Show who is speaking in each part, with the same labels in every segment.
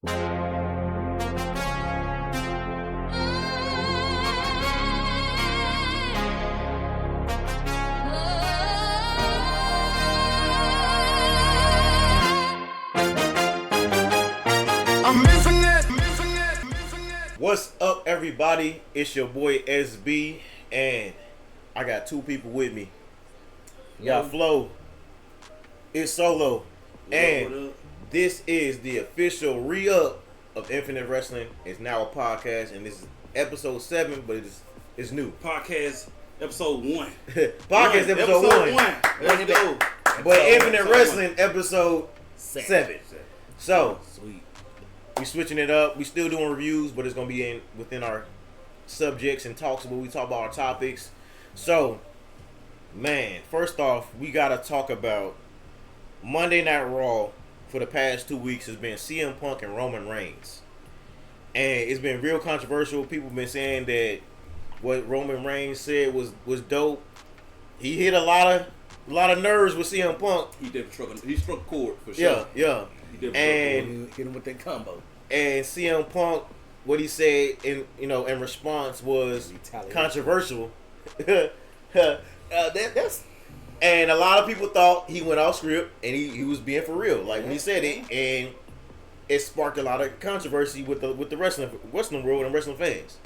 Speaker 1: What's up, everybody? It's your boy SB, and I got two people with me. Got Flo, it's Solo, and this is the official re-up of Infinite Wrestling. It's now a podcast, and this is episode 7, but it's new.
Speaker 2: Podcast episode 1.
Speaker 1: Podcast episode 1.
Speaker 2: Let's go.
Speaker 1: But Infinite Wrestling episode 7. So,
Speaker 2: sweet.
Speaker 1: We switching it up. We still doing reviews, but it's gonna be within our subjects and talks where we talk about our topics. So, man, first off, we gotta talk about Monday Night Raw for the past 2 weeks has been CM Punk and Roman Reigns, and it's been real controversial. People have been saying that what Roman Reigns said was dope. He hit a lot of nerves with CM Punk.
Speaker 2: He struck a chord for sure.
Speaker 1: Yeah.
Speaker 3: And hit him with that combo.
Speaker 1: And CM Punk, what he said in response was controversial.
Speaker 3: That's
Speaker 1: and a lot of people thought he went off script and he was being for real, like when he said it, and it sparked a lot of controversy with the wrestling world and wrestling fans.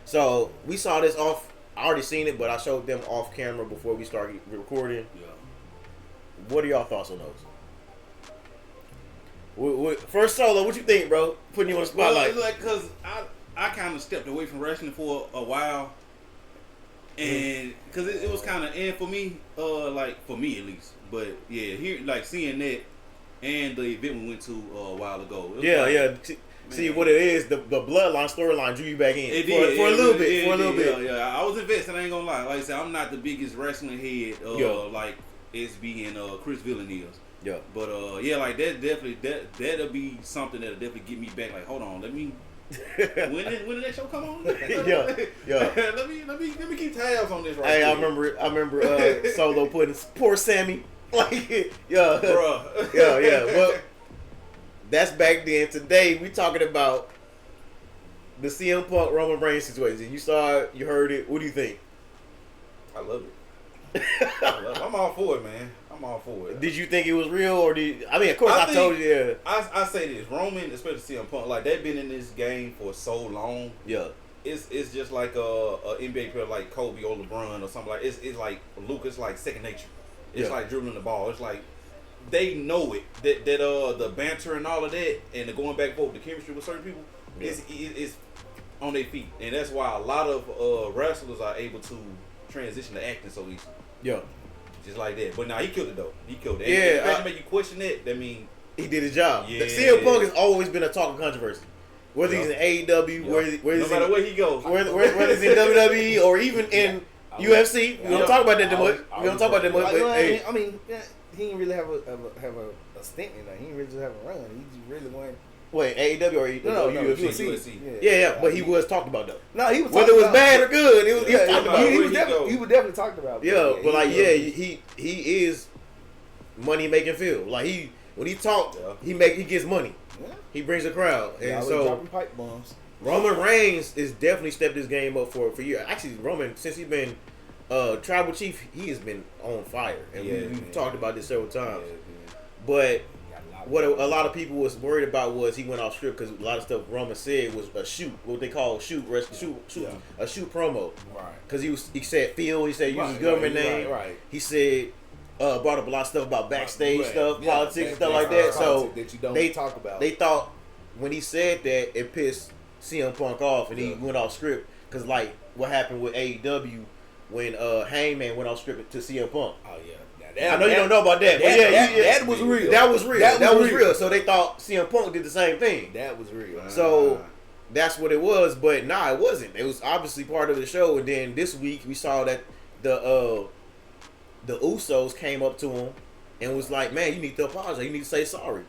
Speaker 1: So we saw this off. I already seen it, but I showed them off camera before we started recording.
Speaker 2: Yeah.
Speaker 1: What are y'all thoughts on those? First, Solo, what you think, bro? Putting you on the spotlight.
Speaker 2: Well, because I kind of stepped away from wrestling for a while, and because it was kind of for me, for me at least. But yeah, here seeing that and the event we went to a while ago.
Speaker 1: Yeah. See what it is. The bloodline storyline drew you back in.
Speaker 2: It did
Speaker 1: for a little bit.
Speaker 2: Yeah. I was invested. I ain't gonna lie. Like I said, I'm not the biggest wrestling head. Like SB and Chris Villain is.
Speaker 1: Yeah.
Speaker 2: But that'll be something that'll definitely get me back. Like, hold on, let me. when did that show come on?
Speaker 1: yeah.
Speaker 2: let me keep tabs on this right
Speaker 1: Hey,
Speaker 2: quick.
Speaker 1: I remember Solo putting poor Sammy.
Speaker 2: Bruh.
Speaker 1: Yeah. Well, that's back then. Today we talking about the CM Punk Roman Reigns situation. You saw it, you heard it. What do you think?
Speaker 2: I love it. I'm all for it, man. I'm all for it.
Speaker 1: Did you think it was real, or of course I told you. Yeah.
Speaker 2: I say this, Roman, especially CM Punk, like they've been in this game for so long.
Speaker 1: Yeah.
Speaker 2: It's just like a NBA player like Kobe or LeBron or something like. It's like Luke. It's like second nature. It's like dribbling the ball. It's like they know it that the banter and all of that and the going back and forth, the chemistry with certain people is on their feet, and that's why a lot of wrestlers are able to transition to acting so easily.
Speaker 1: Yeah.
Speaker 2: Just like that. But now he killed it though. He killed it.
Speaker 1: Yeah.
Speaker 2: If make you question it, that mean
Speaker 1: he did his job.
Speaker 2: Yeah.
Speaker 1: CM Punk has always been a talk of controversy. Whether he's in AEW,
Speaker 2: no matter where he goes,
Speaker 1: whether he's in WWE or even in UFC, we don't talk about that that much. We don't talk about that much.
Speaker 3: I mean, he didn't really have a stint in that. He didn't really just have a run. He just really went.
Speaker 1: Wait, AEW or
Speaker 3: UFC?
Speaker 1: Yeah, but he was talked about though.
Speaker 3: No, he was
Speaker 1: whether it was bad or good. It was
Speaker 3: he was definitely talked about.
Speaker 1: Yeah, but he is money making field. Like when he talk, he gets money. Yeah. He brings a crowd, and so
Speaker 3: dropping pipe bombs.
Speaker 1: Roman Reigns is definitely stepped his game up for years. Actually, Roman, since he's been tribal chief, he has been on fire, and we've talked about this several times. But what a lot of people was worried about was he went off script because a lot of stuff Roman said was a shoot, what they call a shoot promo.
Speaker 3: Right.
Speaker 1: Because he said Phil, he said use his government name.
Speaker 3: Right.
Speaker 1: He said brought up a lot of stuff about backstage stuff, politics and stuff like that. So
Speaker 3: that you don't talk about.
Speaker 1: They thought when he said that it pissed CM Punk off and he went off script because like what happened with AEW when Hangman went off script to CM Punk.
Speaker 3: Oh yeah.
Speaker 1: I know you don't know about that, but
Speaker 3: that was real.
Speaker 1: That was real. So they thought CM Punk did the same thing.
Speaker 3: That was real.
Speaker 1: So that's what it was, but it wasn't. It was obviously part of the show. And then this week we saw that the Usos came up to him and was like, "Man, you need to apologize. You need to say sorry."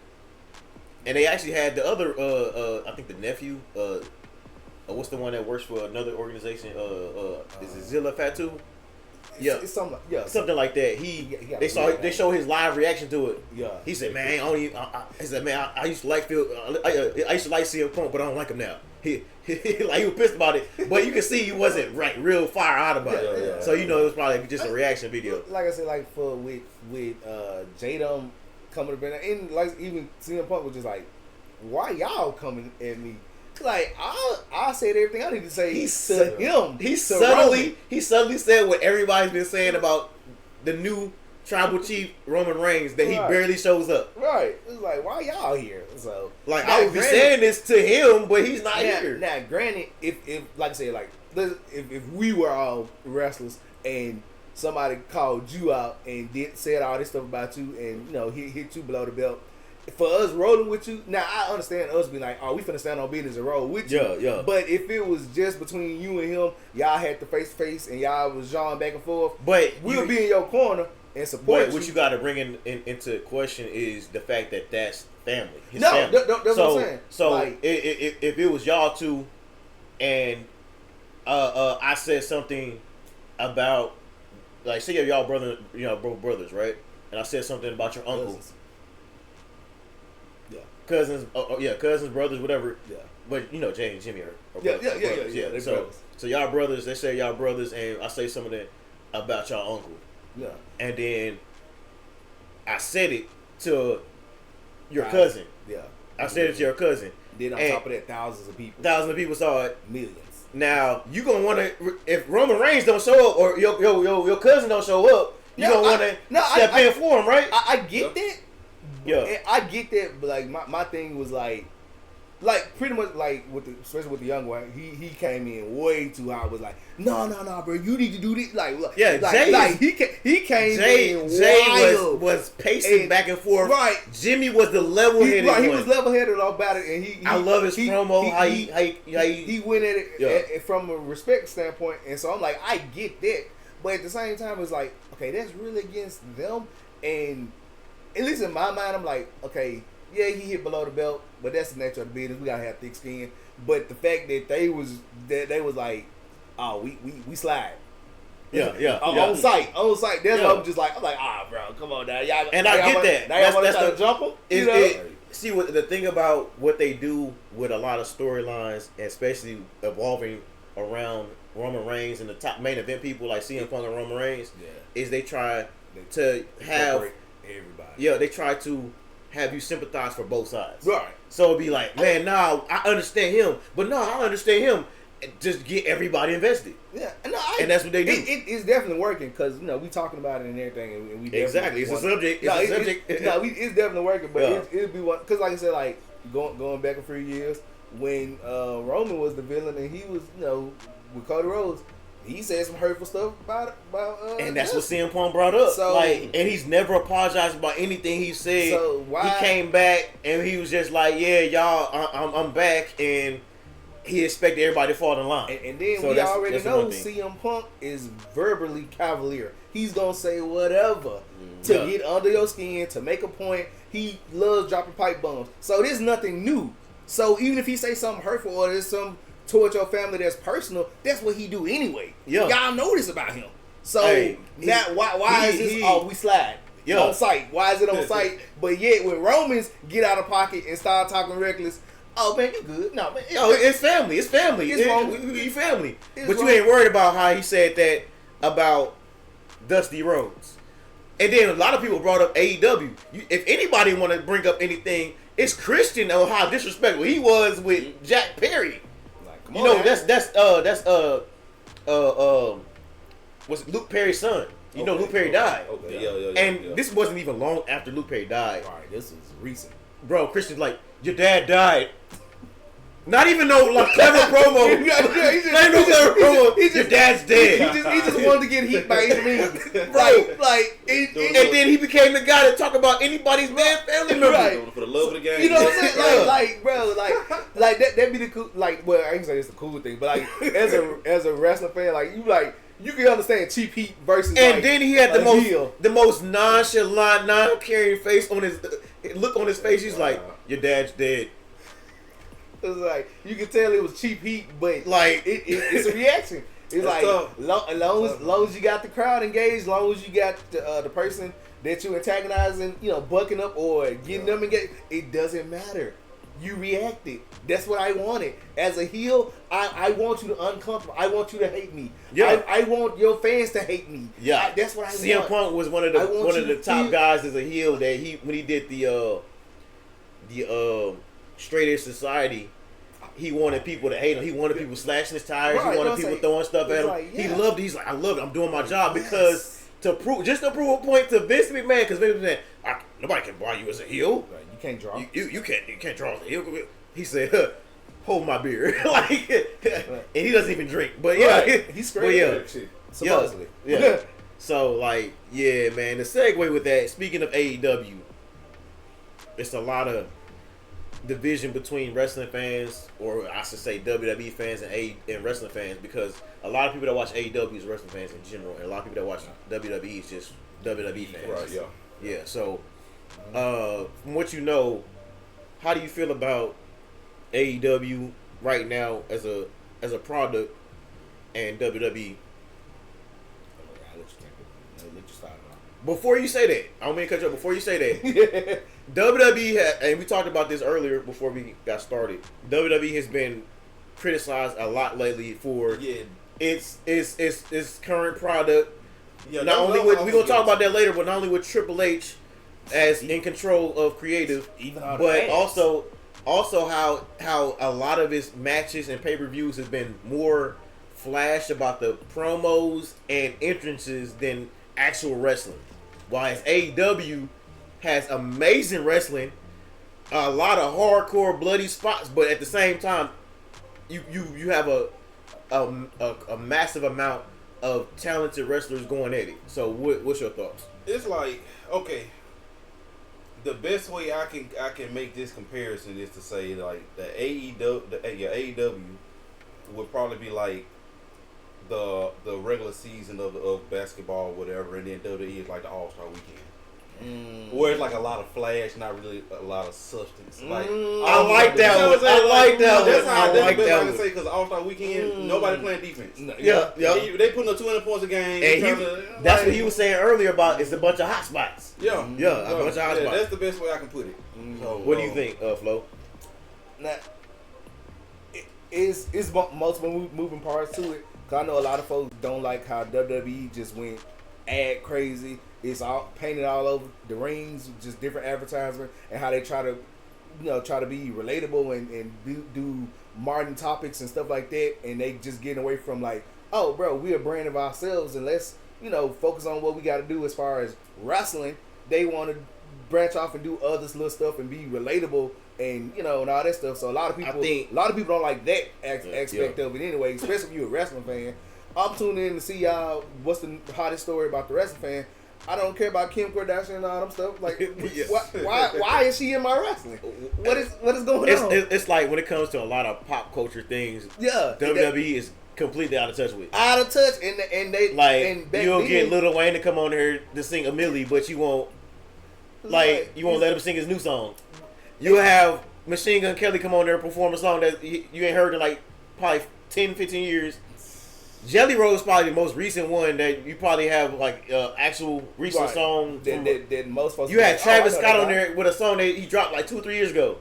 Speaker 1: And they actually had the other, I think the nephew, what's the one that works for another organization? Is it Zilla Fatu?
Speaker 3: It's something like,
Speaker 1: something like that. They show his live reaction to it.
Speaker 3: Yeah.
Speaker 1: He said, "Man, he said, man, I used to like I used to like CM Punk, but I don't like him now." He like he was pissed about it, but you can see he wasn't real fire out about it.
Speaker 2: Yeah.
Speaker 1: So it was probably just a reaction video.
Speaker 3: Like I said, like with Jadam coming to bring, and like even CM Punk was just like, "Why y'all coming at me?" Like I said everything I need to say to him.
Speaker 1: He subtly said what everybody's been saying about the new tribal chief Roman Reigns, that he barely shows up.
Speaker 3: Right. It's like, why y'all here? So
Speaker 1: like I would be saying this to him, but he's not here.
Speaker 3: Now, granted, if like I said, like if we were all wrestlers and somebody called you out and said all this stuff about you and hit you below the belt. For us rolling with you, now I understand us being like, "Oh, we finna stand on business and roll with you."
Speaker 1: Yeah.
Speaker 3: But if it was just between you and him, y'all had the face to face and y'all was jawing back and forth.
Speaker 1: But
Speaker 3: we'll be in your corner and support.
Speaker 1: But what you got to bring into question is the fact that that's family. His
Speaker 3: no,
Speaker 1: family.
Speaker 3: that's what I'm saying.
Speaker 1: So
Speaker 3: like,
Speaker 1: if it was y'all two, and I said something about, like, say y'all brother, both brothers, right? And I said something about your uncle. Cousins, cousins, brothers, whatever.
Speaker 3: Yeah.
Speaker 1: But Jay and Jimmy are
Speaker 3: yeah.
Speaker 1: So y'all brothers, they say y'all brothers, and I say something about y'all uncle.
Speaker 3: Yeah.
Speaker 1: And then I said it to your cousin.
Speaker 3: Yeah.
Speaker 1: I said it to your cousin.
Speaker 3: Then on top of that, thousands of people
Speaker 1: saw it.
Speaker 3: Millions.
Speaker 1: Now you gonna want to, if Roman Reigns don't show up or your cousin don't show up, you gonna want to step in for him, right?
Speaker 3: I get that.
Speaker 1: Yeah,
Speaker 3: and I get that, but like my thing was like pretty much like especially with the young one, he came in way too high. Was like, no, bro, you need to do this. He came in
Speaker 1: Jay
Speaker 3: wild.
Speaker 1: was pacing back and forth.
Speaker 3: Right,
Speaker 1: Jimmy was the level-headed one.
Speaker 3: He was level-headed about it, and
Speaker 1: I love his promo. How he
Speaker 3: went at it from a respect standpoint, and so I'm like, I get that, but at the same time, it's like, okay, that's really against them, and at least in my mind, I'm like, okay, yeah, he hit below the belt, but that's the nature of the business. We gotta have thick skin. But the fact that they was like, oh, we slide. On site. That's what I'm just like, bro, come on now, y'all.
Speaker 1: And I get that.
Speaker 3: Now y'all want to try to jump them.
Speaker 1: See what the thing about what they do with a lot of storylines, especially evolving around Roman Reigns and the top main event people like CM Punk and Roman Reigns, is they try to have
Speaker 3: everybody.
Speaker 1: Yeah, they try to have you sympathize for both sides.
Speaker 3: Right.
Speaker 1: So it'd be like, man, I understand him, but I understand him. Just get everybody invested.
Speaker 3: Yeah,
Speaker 1: and that's what they do.
Speaker 3: It's definitely working because we talking about it and everything, and we
Speaker 1: exactly. It's a subject.
Speaker 3: It's definitely working, but it'll be one because, like I said, like going back a few years when Roman was the villain and he was with Cody Rhodes. He said some hurtful stuff about
Speaker 1: and that's what CM Punk brought up. So, and he's never apologized about anything he said.
Speaker 3: So why
Speaker 1: he came back and he was just like, "Yeah, y'all, I'm back," and he expected everybody to fall in line.
Speaker 3: And then we already know CM Punk is verbally cavalier. He's gonna say whatever to get under your skin, to make a point. He loves dropping pipe bombs. So there's nothing new. So even if he say something hurtful or there's some towards your family that's personal, that's what he do anyway.
Speaker 1: Yeah.
Speaker 3: Y'all know this about him. So why is this we slide on site? Why is it on site? But yet when Romans get out of pocket and start talking reckless, oh man, you good. No, man.
Speaker 1: It's family. It's family. We family. But you ain't worried about how he said that about Dusty Rhodes. And then a lot of people brought up AEW. If anybody want to bring up anything, it's Christian on how disrespectful he was with Jack Perry. Was Luke Perry's son. Luke Perry died. And this wasn't even long after Luke Perry died.
Speaker 3: All right, this is recent.
Speaker 1: Bro, Christian's like, your dad died. Not even no clever promo. Your dad's dead.
Speaker 3: He just wanted to get hit by any means.
Speaker 1: And then he became the guy to talk about anybody's bad family member.
Speaker 2: Right. For the love of the game.
Speaker 3: You know what I'm saying? Like that be the cool. Like, well, I can say it's the cool thing, but like as a wrestling fan, you can understand cheap heat versus.
Speaker 1: And then he had the most nonchalant, non-caring face on his look on his face. He's like, your dad's dead.
Speaker 3: It was like you could tell it was cheap heat, but like it's a reaction. It's
Speaker 2: That's
Speaker 3: like
Speaker 2: tough.
Speaker 3: long as you got the crowd engaged, long as you got the person that you antagonizing, bucking up or getting them engaged, it doesn't matter. You reacted. That's what I wanted. As a heel, I want you to uncomfortable. I want you to hate me.
Speaker 1: Yeah.
Speaker 3: I want your fans to hate me.
Speaker 1: Yeah,
Speaker 3: that's what I
Speaker 1: CM
Speaker 3: want.
Speaker 1: Punk was one of the top guys as a heel that when he did the Straight Edge Society. He wanted people to hate him. He wanted people slashing his tires.
Speaker 3: Right,
Speaker 1: he wanted people throwing stuff at him.
Speaker 3: Like,
Speaker 1: He loved it. He's like, I love it. I'm doing my job because to prove a point to Vince McMahon, because Vince McMahon, nobody can buy you as a heel.
Speaker 3: Right, you can't draw.
Speaker 1: You can't draw as a heel. He said, hold my beer, like, and he doesn't even drink. But yeah,
Speaker 3: he's straight. Supposedly.
Speaker 1: Yeah. So like, yeah, man. The segue with that. Speaking of AEW, it's a lot of division between wrestling fans, or I should say WWE fans and wrestling fans, because a lot of people that watch AEW is wrestling fans in general, and a lot of people that watch WWE is just WWE fans.
Speaker 2: Right. Yeah.
Speaker 1: Yeah. So, from what you know, how do you feel about AEW right now as a product and WWE? Before you say that, I don't mean to cut you off. Before you say that, WWE and we talked about this earlier before we got started. WWE has been criticized a lot lately for its current product. Yeah, not only with we're gonna talk about that later, but not only with Triple H as in control of creative, but also how a lot of his matches and pay-per-views has been more flash about the promos and entrances than actual wrestling. While AEW has amazing wrestling, a lot of hardcore bloody spots, but at the same time, you have a massive amount of talented wrestlers going at it. So what's your thoughts?
Speaker 2: It's like, okay, the best way I can make this comparison is to say like the AEW would probably be like the regular season of basketball or whatever, and then WWE is like the All-Star Weekend. Where it's like a lot of flash, not really a lot of substance. Like
Speaker 1: I like that one. I like that one.
Speaker 2: That's how
Speaker 1: I like
Speaker 2: I
Speaker 1: that
Speaker 2: can
Speaker 1: one.
Speaker 2: say, because All-Star Weekend, nobody playing defense.
Speaker 1: Yeah.
Speaker 2: They putting up 200 points a game.
Speaker 1: And that's what he was saying earlier about it's a bunch of hot spots.
Speaker 2: Yeah,
Speaker 1: a bunch of hot spots.
Speaker 2: That's the best way I can put it. So,
Speaker 1: what do you think, Flo?
Speaker 3: Now, it's multiple moving parts to it. Cause I know a lot of folks don't like how WWE just went ad crazy. It's all painted all over the rings, just different advertisement, and how they try to be relatable and do modern topics and stuff like that. And they just getting away from like, oh, bro, we're a brand of ourselves, and let's focus on what we got to do as far as wrestling. They want to branch off and do other little stuff and be relatable and and all that stuff. So a lot of people don't like that aspect of it anyway, especially if you're a wrestling fan. I'm tuning in to see y'all what's the hottest story about the wrestling fan. I don't care about Kim Kardashian and all them stuff. Like, why is she in my wrestling? What is going on?
Speaker 1: It's like when it comes to a lot of pop culture things, WWE is completely out of touch with.
Speaker 3: Out of touch, and they
Speaker 1: like
Speaker 3: and
Speaker 1: you'll get Lil Wayne to come on here to sing a Millie, but you won't let him sing his new song. You'll have Machine Gun Kelly come on there and perform a song that you ain't heard in like probably 10, 15 years. Jelly Roll is probably the most recent one that you probably have like actual recent song.
Speaker 3: That most folks.
Speaker 1: You had Travis Scott on there with a song that he dropped like 2 or 3 years ago.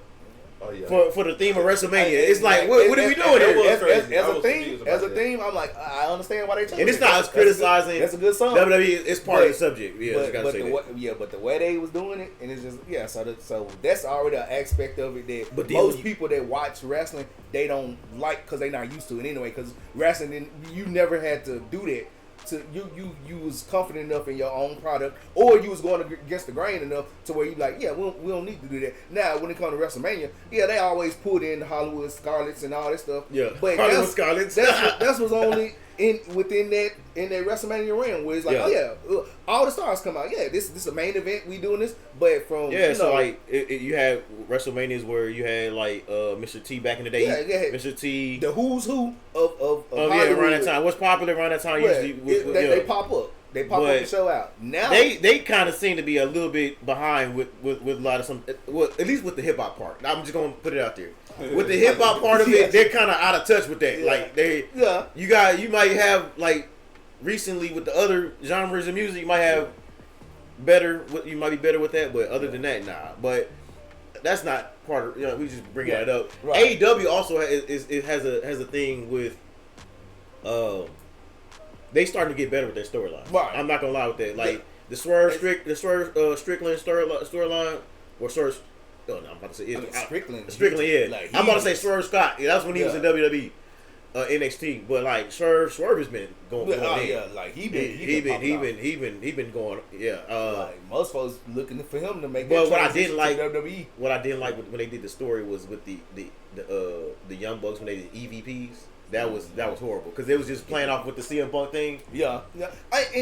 Speaker 2: Oh, yeah.
Speaker 1: For the theme of WrestleMania. It's like, what are we doing here?
Speaker 3: As a theme, I'm like, I understand why they chose it.
Speaker 1: And it's not us criticizing.
Speaker 3: That's a good song.
Speaker 1: WWE is part of the subject. Yeah,
Speaker 3: but the way they was doing it, and it's just so that's already an aspect of it that most people that watch wrestling, they don't like because they not used to it anyway. Because wrestling, you never had to do that. To you was confident enough in your own product, or you was going against the grain enough to where you like, we don't need to do that. Now when it comes to WrestleMania, they always put in the Hollywood Scarlets and all that stuff.
Speaker 1: Yeah,
Speaker 3: but
Speaker 1: Hollywood Scarlets.
Speaker 3: That's what's only within that WrestleMania realm where it's like, all the stars come out. Yeah, this is a main event. We doing this, but from
Speaker 1: so like you had WrestleManias where you had like Mr. T back in the day. Mr. T,
Speaker 3: the who's who of Hollywood.
Speaker 1: Around that time. What's popular around that time usually?
Speaker 3: They pop up. They pop up the show out. Now
Speaker 1: they kind of seem to be a little bit behind with a lot of some. Well, at least with the hip hop part. I'm just gonna put it out there. With the hip hop part of it, they're kind of out of touch with that. Like you might have like recently with the other genres of music, you might have better. You might be better with that, but other than that, nah. But that's not part of. We just bring that up. Right. AEW also has a thing with. They starting to get better with their storyline. Right. I'm not gonna lie with that. Like the Swerve Strickland storyline, or Swerve. Oh no, I'm about to say Strickland. Strickland, yeah. Like, I'm about to say Swerve Scott. Yeah, that's when he was in WWE, NXT. But like Swerve has been going in.
Speaker 3: Yeah, like he
Speaker 1: been going. Yeah.
Speaker 3: Like most folks looking for him to make.
Speaker 1: But what I didn't like when they did the story was with the Young Bucks when they did EVPs. That was horrible because it was just playing off with the CM Punk thing.
Speaker 3: Yeah. But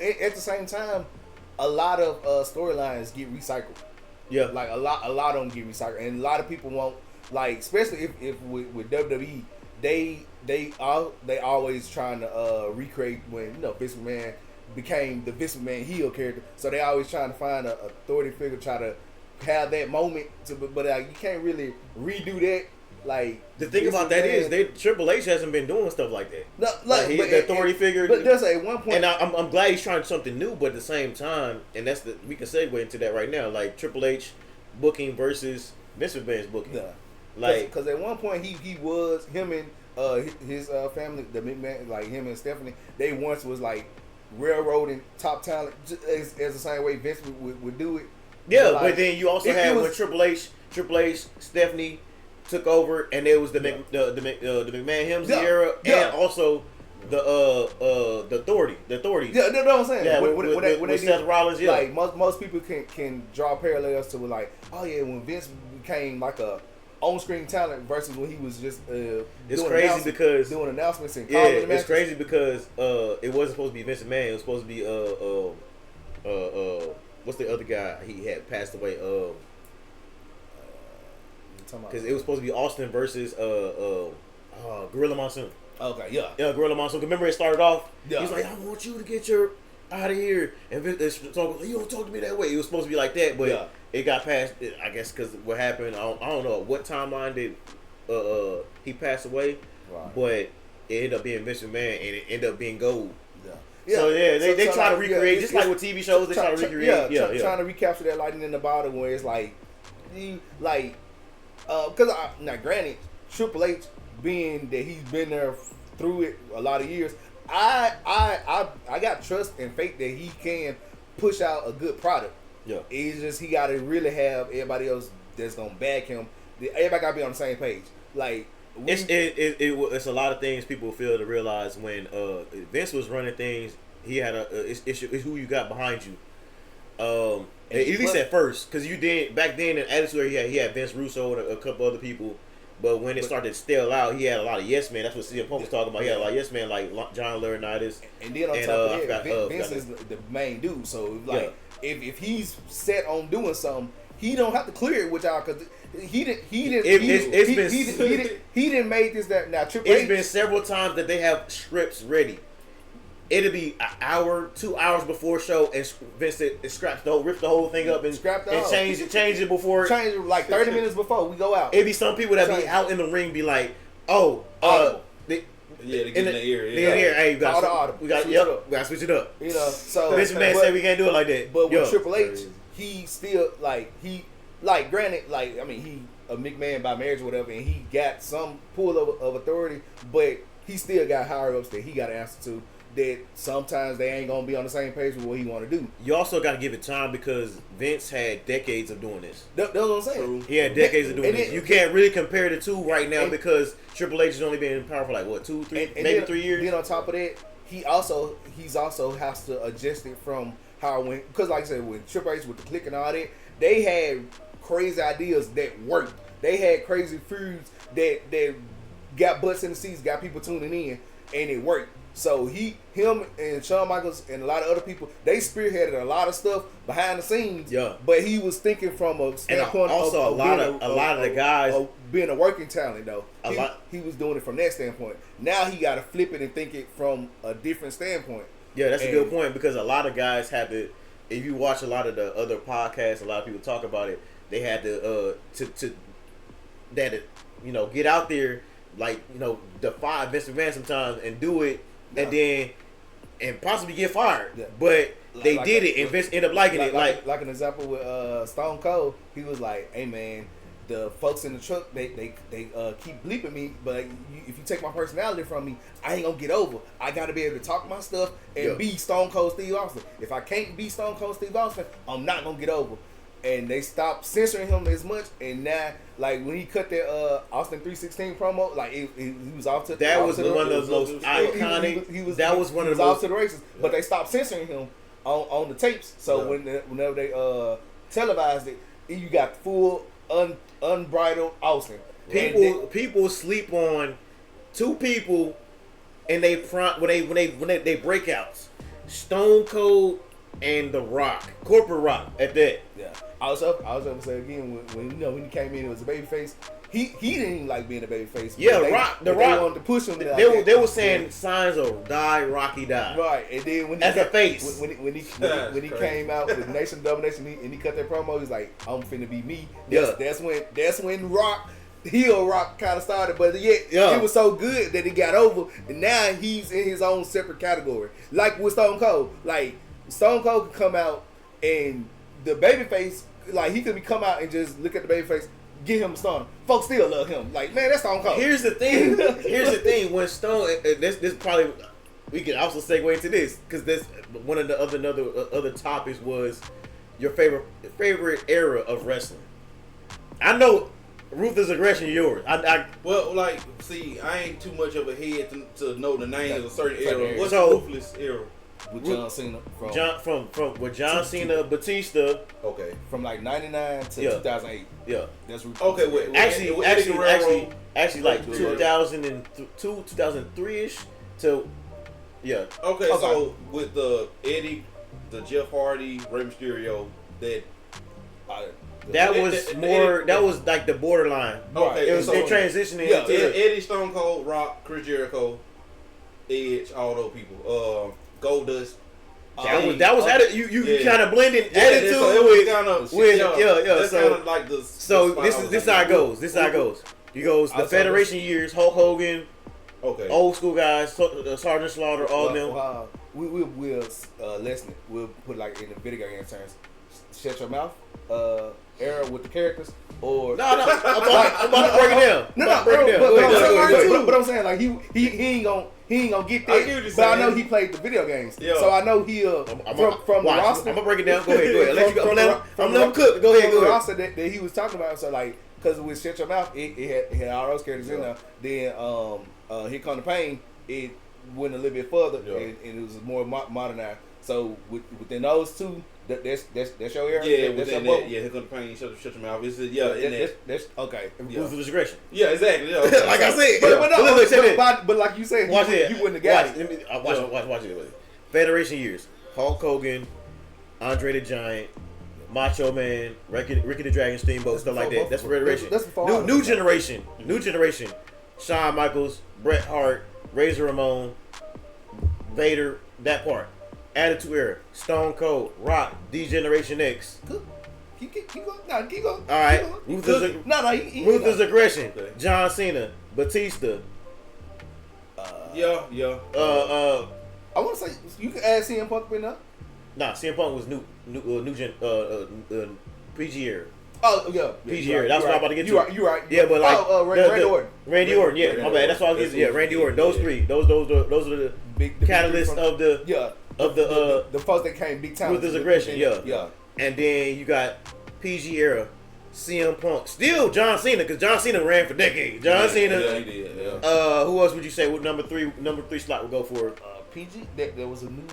Speaker 3: at the same time, a lot of storylines get recycled.
Speaker 1: Yeah,
Speaker 3: like a lot of them get recycled, and a lot of people won't like, especially if with WWE, they always trying to recreate when Vince McMahon became the Vince McMahon heel character, so they always trying to find a authority figure, try to have that moment but you can't really redo that. Like
Speaker 1: the thing about that is, Triple H hasn't been doing stuff like that.
Speaker 3: No,
Speaker 1: the authority figure.
Speaker 3: But there's at one point,
Speaker 1: and I'm glad he's trying something new. But at the same time, and we can segue into that right now. Like Triple H booking versus Vince McMahon's booking.
Speaker 3: Yeah. Like because at one point he was him and his family, the McMahon, like him and Stephanie. They once was like railroading top talent as the same way Vince would do it.
Speaker 1: Yeah, but then you also had when Triple H, Stephanie took over, and there was the McMahon Hemsey era, and also the authority. Yeah,
Speaker 3: that's what I'm saying.
Speaker 1: Yeah, when they Seth Rollins, yeah.
Speaker 3: Like most people can draw parallels to like, oh yeah, when Vince became like a on-screen talent versus when he was just
Speaker 1: it's crazy because
Speaker 3: doing announcements and calling the matches.
Speaker 1: It's crazy because it wasn't supposed to be Vince McMahon. It was supposed to be what's the other guy he had passed away? Because it was supposed to be Austin versus Gorilla Monsoon.
Speaker 3: Okay, yeah.
Speaker 1: Yeah, Gorilla Monsoon. Remember it started off? Yeah. He's like, I want you to get your out of here. And Vince talking, you don't talk to me that way. It was supposed to be like that, but it got passed, I guess, because what happened, I don't know what timeline did he pass away, right. But it ended up being Vince McMahon, and it ended up being gold. Yeah. So they try to recreate, just like with TV shows, they try to recreate.
Speaker 3: Trying to recapture that lightning in the bottle where it's like, because now granted, Triple H being that he's been there through it a lot of years, I got trust and faith that he can push out a good product.
Speaker 1: Yeah,
Speaker 3: it's just he got to really have everybody else that's gonna back him. Everybody got to be on the same page. Like
Speaker 1: it's a lot of things people fail to realize when Vince was running things. He had it's who you got behind you. At least at first, because you did back then in Attitude Era, he had Vince Russo and a couple other people. But when it started to stale out, he had a lot of yes men. That's what CM Punk was talking about. He had a lot of yes men like John Laurinaitis.
Speaker 3: And then on top of that, Vince is the main dude. So like, if he's set on doing something, he don't have to clear it with y'all because he didn't make this that now. Triple
Speaker 1: It's been several times that they have scripts ready. It'll be an hour, 2 hours before show, and Vince said, rip the whole thing up and change it before.
Speaker 3: Change it like 30 minutes before we go out.
Speaker 1: It'd be some people that be out in the ring be like,
Speaker 2: they get in the ear.
Speaker 1: Hey, we gotta switch it up.
Speaker 3: So
Speaker 1: Vince McMahon said we can't do it like that.
Speaker 3: But with Triple H, he still granted, he a McMahon by marriage or whatever, and he got some pull of authority, but he still got higher ups that he got to answer to. That sometimes they ain't gonna be on the same page with what he want to do.
Speaker 1: You also got to give it time because Vince had decades of doing this.
Speaker 3: That's what I'm saying.
Speaker 1: He had decades of doing this. You can't really compare the two right now because Triple H has only been in power for like what 2, 3, maybe 3 years.
Speaker 3: Then on top of that, he's also has to adjust it from how because like I said with Triple H with the click and all that, they had crazy ideas that worked. They had crazy feuds that got butts in the seats, got people tuning in, and it worked. So him and Shawn Michaels and a lot of other people, they spearheaded a lot of stuff behind the scenes.
Speaker 1: Yeah.
Speaker 3: But he was thinking from a standpoint
Speaker 1: also a lot of the guys
Speaker 3: being a working talent though. He was doing it from that standpoint. Now he got to flip it and think it from a different standpoint.
Speaker 1: Yeah, that's a good point because a lot of guys had to. If you watch a lot of the other podcasts, a lot of people talk about it. They had to get out there, like defy Vince McMahon sometimes and do it, and possibly get fired. Yeah. But they did it, and Vince ended up liking it.
Speaker 3: Like an example with Stone Cold, he was like, "Hey man, the folks in the truck they keep bleeping me, but if you take my personality from me, I ain't gonna get over. I gotta be able to talk my stuff and be Stone Cold Steve Austin. If I can't be Stone Cold Steve Austin, I'm not gonna get over." And they stopped censoring him as much, and now, like when he cut that Austin 316 promo, like he was off to
Speaker 1: that was one of the most iconic. He was one of the
Speaker 3: off to the races, but they stopped censoring him on the tapes. So whenever they televised it, you got full unbridled Austin.
Speaker 1: People sleep on two people, and they when they breakouts, Stone Cold and The Rock, Corporate Rock at that.
Speaker 3: Yeah. I was up to say again when he came in, it was a babyface. He didn't even like being a babyface.
Speaker 1: Yeah,
Speaker 3: The Rock wanted to push him.
Speaker 1: They were saying signs of die, Rocky die.
Speaker 3: Right, and then when
Speaker 1: as a face,
Speaker 3: when he came out with Nation Domination and he cut that promo, he's like, "I'm finna be me." That's when heel Rock kind of started, but yet it was so good that he got over, and now he's in his own separate category. Like with Stone Cold, like Stone Cold could come out and the babyface. Like he could come out and just look at the babyface, get him a stunner. Folks still love him. Like, man, that's Stone Cold.
Speaker 1: Here's the thing. When Stone, this probably we can also segue into this because this one of the other topics was your favorite era of wrestling. I know Ruthless Aggression yours. I
Speaker 2: ain't too much of a head to know the names of certain era. What's
Speaker 1: the
Speaker 2: Ruthless era?
Speaker 3: With John Cena
Speaker 1: with John Cena, Batista.
Speaker 2: Okay.
Speaker 3: From like 99 to 2008.
Speaker 1: Yeah.
Speaker 3: That's
Speaker 2: okay.
Speaker 1: Actually, like 2002, 2003ish to
Speaker 2: Okay, so with the Eddie, the Jeff Hardy, Rey Mysterio, that
Speaker 1: was like the borderline.
Speaker 2: Okay,
Speaker 1: it was they transitioning into
Speaker 2: Eddie, Stone Cold, Rock, Chris Jericho, Edge, all those people. Goldust.
Speaker 1: That was added. You kind of blended attitude This how it goes. He goes the Federation years, Hulk Hogan, old school guys, Sergeant Slaughter, all them.
Speaker 3: We'll lessen it. We'll put like in the video game terms. Shut your mouth. Era with the characters, or
Speaker 1: I'm about to break it down.
Speaker 3: But I'm saying like he ain't gonna get that. But I know he played the video games, so I know he'll from the roster.
Speaker 1: I'm gonna break it down. Go ahead. Let you go. I'm let him cook. Go ahead.
Speaker 3: From the roster that he was talking about. So like, because with Shut Your Mouth, it had all those characters in there. Then Here Come the Pain, it went a little bit further, and it was more modernized. So within those two. That's your area.
Speaker 2: Here Come the Pain, Shut Your Mouth. That's okay.
Speaker 1: Ruthless Aggression.
Speaker 2: Yeah, exactly. Yeah,
Speaker 1: like I said,
Speaker 3: but like you said, you wouldn't have got it.
Speaker 1: Watch it. Federation years: Hulk Hogan, Andre the Giant, Macho Man, Ricky the Dragon Steamboat, stuff like that. That's Federation.
Speaker 3: That's
Speaker 1: New generation. Shawn Michaels, Bret Hart, Razor Ramon, Vader. That part. Attitude Era, Stone Cold, Rock, D-Generation X.
Speaker 3: Keep going. Keep going.
Speaker 1: All right. Ruthless Aggression, John Cena, Batista.
Speaker 2: Yeah.
Speaker 3: I want to say you can add CM Punk in there.
Speaker 1: Nah, CM Punk was new gen PG era.
Speaker 3: Oh yeah,
Speaker 1: PG era. That's what I'm about to get to.
Speaker 3: You right.
Speaker 1: Yeah, but like
Speaker 3: Randy Orton.
Speaker 1: Randy Orton. Yeah, my bad. That's what I was getting. Yeah, Randy Orton. Those three. Those are the big catalysts of the the
Speaker 3: folks that came big time
Speaker 1: with this aggression. Yeah. And then you got PG era, CM Punk, still John Cena, because John Cena ran for decades. John Cena.
Speaker 2: Yeah, he did. Yeah.
Speaker 1: Who else would you say would number three slot would go for?
Speaker 3: PG. There was a new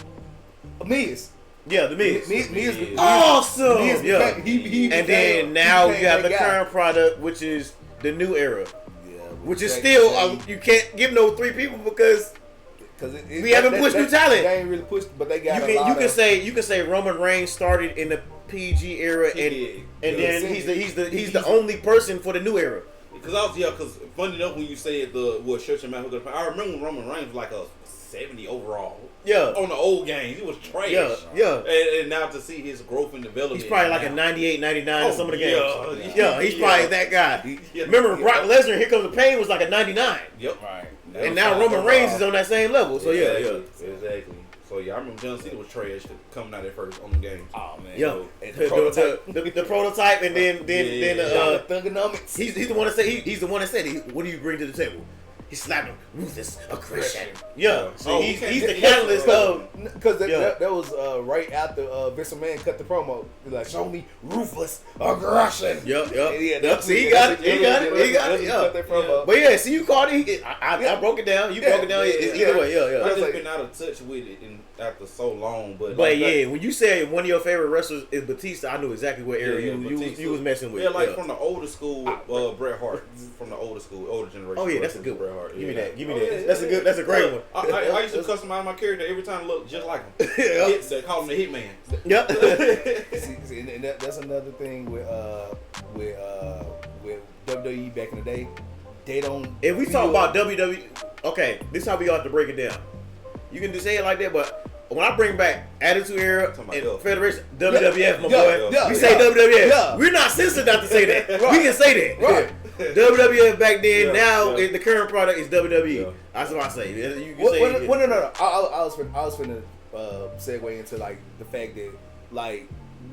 Speaker 3: Miz.
Speaker 1: Yeah, the Miz.
Speaker 3: Miz
Speaker 1: awesome.
Speaker 3: Miz he
Speaker 1: and then now you have the current product, which is the new era. Yeah, which is still you can't give no three people because we haven't pushed new talent.
Speaker 3: They ain't really pushed, but they got
Speaker 1: you can say Roman Reigns started in the PG era, and then he's the only person for the new era.
Speaker 2: Because funny enough when you said Shut Your Mouth, I remember when Roman Reigns was like a 70 overall.
Speaker 1: Yeah.
Speaker 2: On the old games, he was trash.
Speaker 1: Yeah.
Speaker 2: And now to see his growth and development.
Speaker 1: He's probably like a 98, 99 in some of the games.
Speaker 2: Yeah,
Speaker 1: He's probably that guy. Remember Brock Lesnar, Here Comes the Pain was like a 99.
Speaker 2: Yep.
Speaker 3: Right.
Speaker 1: And now Roman Reigns is on that same level. So
Speaker 2: Exactly. So yeah, I remember John Cena was trash coming out at first on the games.
Speaker 3: Oh man.
Speaker 1: Yeah.
Speaker 3: The
Speaker 1: prototype, and then
Speaker 3: Thugonomics.
Speaker 1: he's the one that said he's the one that said what do you bring to the table? He slapped him. Ruthless aggression. Yeah. So he's the catalyst of
Speaker 3: because that was right after Vince McMahon cut the promo. He's like, show me ruthless aggression.
Speaker 1: Yep.
Speaker 3: Yeah,
Speaker 1: See, he got it.
Speaker 3: Cut that promo.
Speaker 1: But yeah, see, you caught it. I broke it down. You broke it down. Either way,
Speaker 2: I
Speaker 1: yeah.
Speaker 2: just been out of touch with it after so long, but
Speaker 1: when you said one of your favorite wrestlers is Batista, I knew exactly what era you was messing with.
Speaker 2: Yeah, from the older school, Bret Hart. From the older generation.
Speaker 1: Oh yeah, that's a good
Speaker 2: Bret Hart.
Speaker 1: Give me that. That's a great one.
Speaker 2: I used to customize my character every time to look just like him. They call him the Hitman.
Speaker 1: Yep.
Speaker 3: See, and that's another thing with WWE back in the day. They don't.
Speaker 1: If we talk about WWE, okay, this is how we got to break it down. You can just say it like that, but when I bring back Attitude Era and Federation, WWF, my boy, we say WWF.
Speaker 3: Yeah.
Speaker 1: We're not censored not to say that. Right. We can say that.
Speaker 3: Right.
Speaker 1: WWF back then, now the current product is WWE. Yeah. That's what I say. You can say
Speaker 3: no. I was finna segue into like the fact that like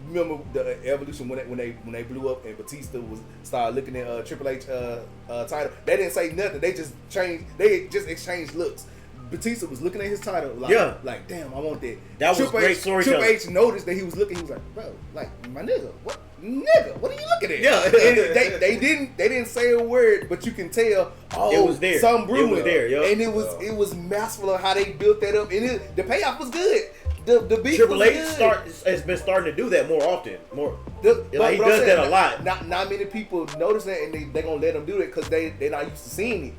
Speaker 3: remember the evolution when they blew up and Batista started looking at Triple H title. They didn't say nothing. They just changed. They just exchanged looks. Batista was looking at his title like damn, I want that.
Speaker 1: That was great storytelling.
Speaker 3: Triple H noticed that he was looking. He was like, bro, like my nigga, what are you looking at?
Speaker 1: Yeah,
Speaker 3: and they didn't say a word, but you can tell. Oh,
Speaker 1: it was there.
Speaker 3: Some brewing.
Speaker 1: It was there, yo.
Speaker 3: And it was masterful of how they built that up, and the payoff was good. The beat
Speaker 1: Triple
Speaker 3: was
Speaker 1: H
Speaker 3: good.
Speaker 1: has been starting to do that more often. He does
Speaker 3: saying,
Speaker 1: that a lot.
Speaker 3: Not many people notice that, and they gonna let him do it because they're not used to seeing it.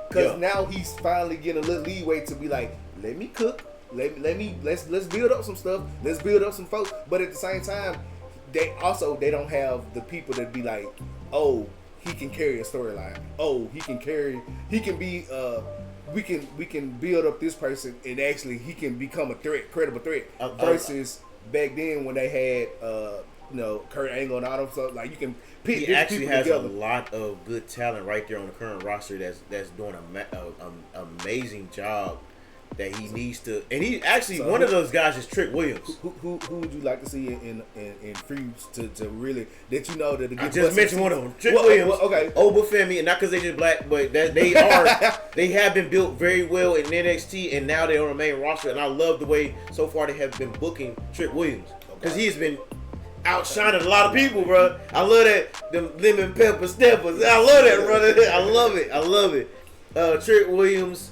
Speaker 3: Because now he's finally getting a little leeway to be like, let me cook, let's build up some stuff, let's build up some folks. But at the same time, they don't have the people that be like, oh, he can carry a storyline. Oh, he can be. We can build up this person and actually he can become a credible threat. Versus back then when they had Kurt Angle and all them stuff, like you can pick
Speaker 1: he actually has
Speaker 3: together.
Speaker 1: A lot of good talent right there on the current roster that's doing an amazing job that he needs to. And he actually one of those guys is Trick Williams.
Speaker 3: Who would you like to see in feuds to really that you know that
Speaker 1: I just mentioned one of them, Trick Williams.
Speaker 3: Okay,
Speaker 1: Oba Femi, and not because they just black, but that they have been built very well in NXT, and now they're on the main roster. And I love the way so far they have been booking Trick Williams because he has been outshining a lot of people, bro. I love that them lemon pepper steppers. I love that, brother. I love it. Trick Williams.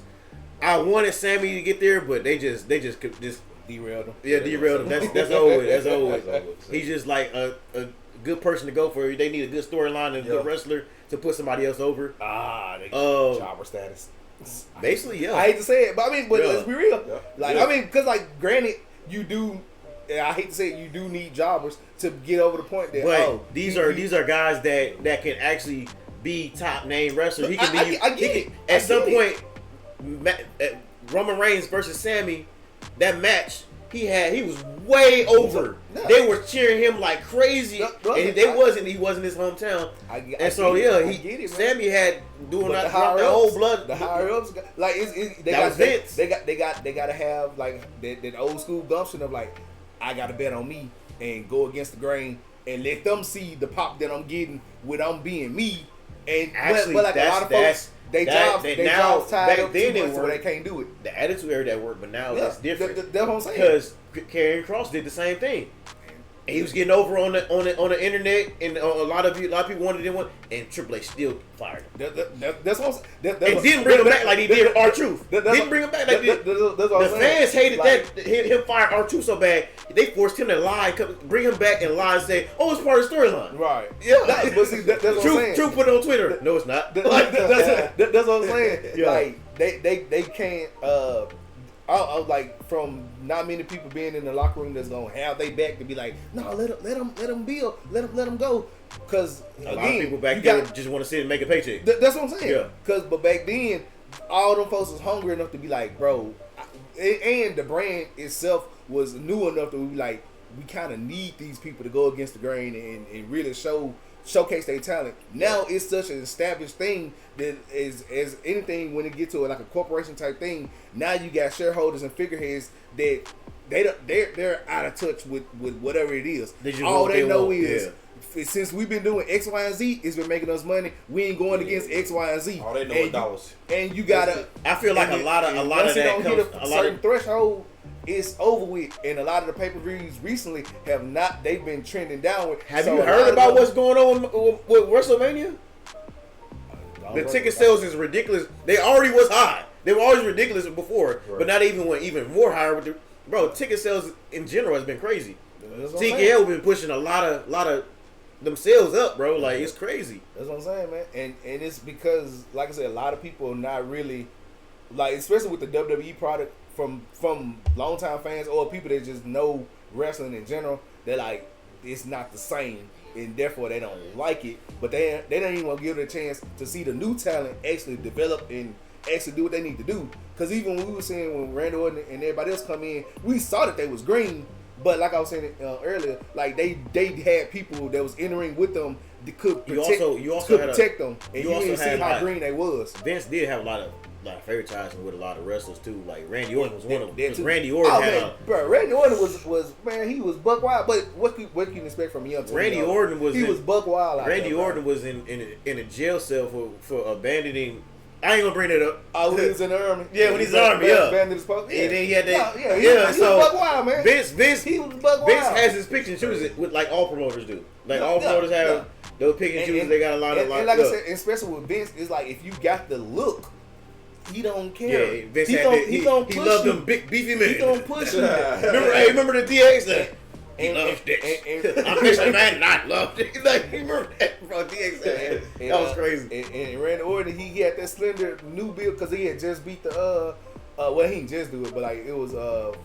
Speaker 1: I wanted Sammy to get there, but they just
Speaker 3: derailed him.
Speaker 1: Yeah, derailed him. That's over. That's over. He's just like a good person to go for. They need a good storyline and a good wrestler to put somebody else over.
Speaker 3: They jobber status.
Speaker 1: Basically, yeah.
Speaker 3: I hate to say it, but let's be real. Because granted, you do. I hate to say it, you do need jobbers to get over the point that.
Speaker 1: But these are guys that can actually be top name wrestlers. He can be.
Speaker 3: I get it.
Speaker 1: At some point. Roman Reigns versus Sammy, that match he was way over. No. They were cheering him like crazy, and he wasn't his hometown. Sammy had doing that whole blood.
Speaker 3: The higher ups, like they got to have like that old school gumption of like, I got to bet on me and go against the grain and let them see the pop that I'm getting when I'm being me. And
Speaker 1: actually,
Speaker 3: but like a lot of folks. They jobs tied up too much where they can't do it.
Speaker 1: The Attitude Era that worked, but now it's different.
Speaker 3: That's what I'm saying.
Speaker 1: Because Karrion Kross did the same thing. And he was getting over on the internet, and a lot of people wanted him, and Triple H still fired him.
Speaker 3: That's what I'm saying.
Speaker 1: And didn't bring him back like he did R-Truth. Didn't bring him back like the fans hated that him fire R-Truth so bad. They forced him to lie, bring him back and lie and say, "Oh, it's part of the storyline."
Speaker 3: Right.
Speaker 1: Yeah.
Speaker 3: But see, that's what I'm saying.
Speaker 1: Truth put it on Twitter. No, it's not.
Speaker 3: That's what I'm saying. Yeah. Like they can't. Like from not many people being in the locker room that's gonna have they back to be like, no, let them build, let them go, because
Speaker 1: a lot of people back there just want to sit and make a paycheck.
Speaker 3: That's what I'm saying. Yeah. But back then, all them folks was hungry enough to be like, bro, and the brand itself was new enough that we kind of need these people to go against the grain and really showcase their talent. Now it's such an established thing that is as anything when it gets to like a corporation type thing. Now you got shareholders and figureheads that they're out of touch with whatever it is. All they know is since we've been doing X, Y, and Z, it's been making us money. We ain't going against X, Y, and Z.
Speaker 2: All they know is dollars.
Speaker 3: And you gotta.
Speaker 1: I feel like a lot of
Speaker 3: once
Speaker 1: that
Speaker 3: don't hit
Speaker 1: comes,
Speaker 3: a certain threshold, it's over with. And a lot of the pay-per-views recently have not. They've been trending downward.
Speaker 1: Have you heard about what's going on with WrestleMania? The ticket sales is ridiculous. They already was high. They were always ridiculous before, but not even went even more higher. With bro, ticket sales in general has been crazy. TKL been pushing a lot of them sales up, bro. Like it's crazy.
Speaker 3: That's what I'm saying, man. And it's because, like I said, a lot of people are not really like, especially with the WWE product from longtime fans or people that just know wrestling in general. They're like, it's not the same, and therefore they don't like it. But they don't even want to give it a chance to see the new talent actually develop and actually do what they need to do. Because even when we were saying when Randy Orton and everybody else come in, we saw that they was green. But like I was saying earlier, like they had people that was entering with them that could protect them, and you didn't see how green they was.
Speaker 1: Vince did have a lot of favoritism with a lot of wrestlers too. Like Randy Orton was one of them. Randy Orton
Speaker 3: Randy Orton was man, he was buck wild. But what can you expect from a young?
Speaker 1: Randy Orton was
Speaker 3: buck wild.
Speaker 1: Randy Orton was in a jail cell for abandoning. I ain't gonna bring it up.
Speaker 3: Oh, when he was in the army.
Speaker 1: Yeah, when he's in the army,
Speaker 3: abandoned his post.
Speaker 1: And then he had that.
Speaker 3: He was buck wild, man.
Speaker 1: Vince,
Speaker 3: he was buck wild.
Speaker 1: Vince has his picks and chooses with like all promoters do. Like all promoters have they'll pick and choose. They got a lot of
Speaker 3: and like I said, especially with Vince, it's like if you got the look, he don't care.
Speaker 1: Yeah, Vince
Speaker 3: he
Speaker 1: loved them big beefy men.
Speaker 3: He don't push you.
Speaker 1: Remember the DX? He loves dicks. I'm just a man and I love dicks. Like, remember that from DX? That was crazy.
Speaker 3: And Randy Orton, he had that slender new build because he had just beat the well, he didn't just do it, but like it was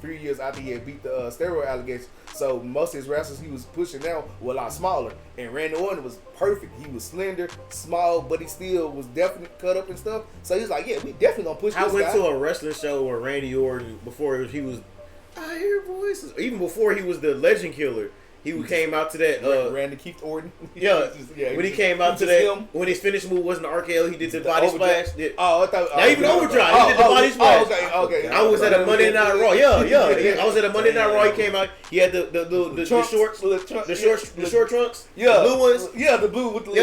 Speaker 3: 3 years after he had beat the steroid allegations. So most of his wrestlers he was pushing now were a lot smaller. And Randy Orton was perfect. He was slender, small, but he still was definitely cut up and stuff. So he was like, yeah, we definitely gonna push this guy.
Speaker 1: I went to a wrestling show where Randy Orton, before he was I hear voices. Even before he was the legend killer, he came out to that.
Speaker 3: Randy Keith Orton.
Speaker 1: Yeah, when he came out to that, when his finish move wasn't the RKO, he did the body splash.
Speaker 3: I thought.
Speaker 1: Not even overdrive. He did the body splash.
Speaker 3: Okay.
Speaker 1: I was at a Monday Night Raw. Yeah. I was at a Monday Night Raw. He came out. He had the shorts, the short trunks.
Speaker 3: Yeah,
Speaker 1: the blue ones.
Speaker 3: Yeah, the blue with the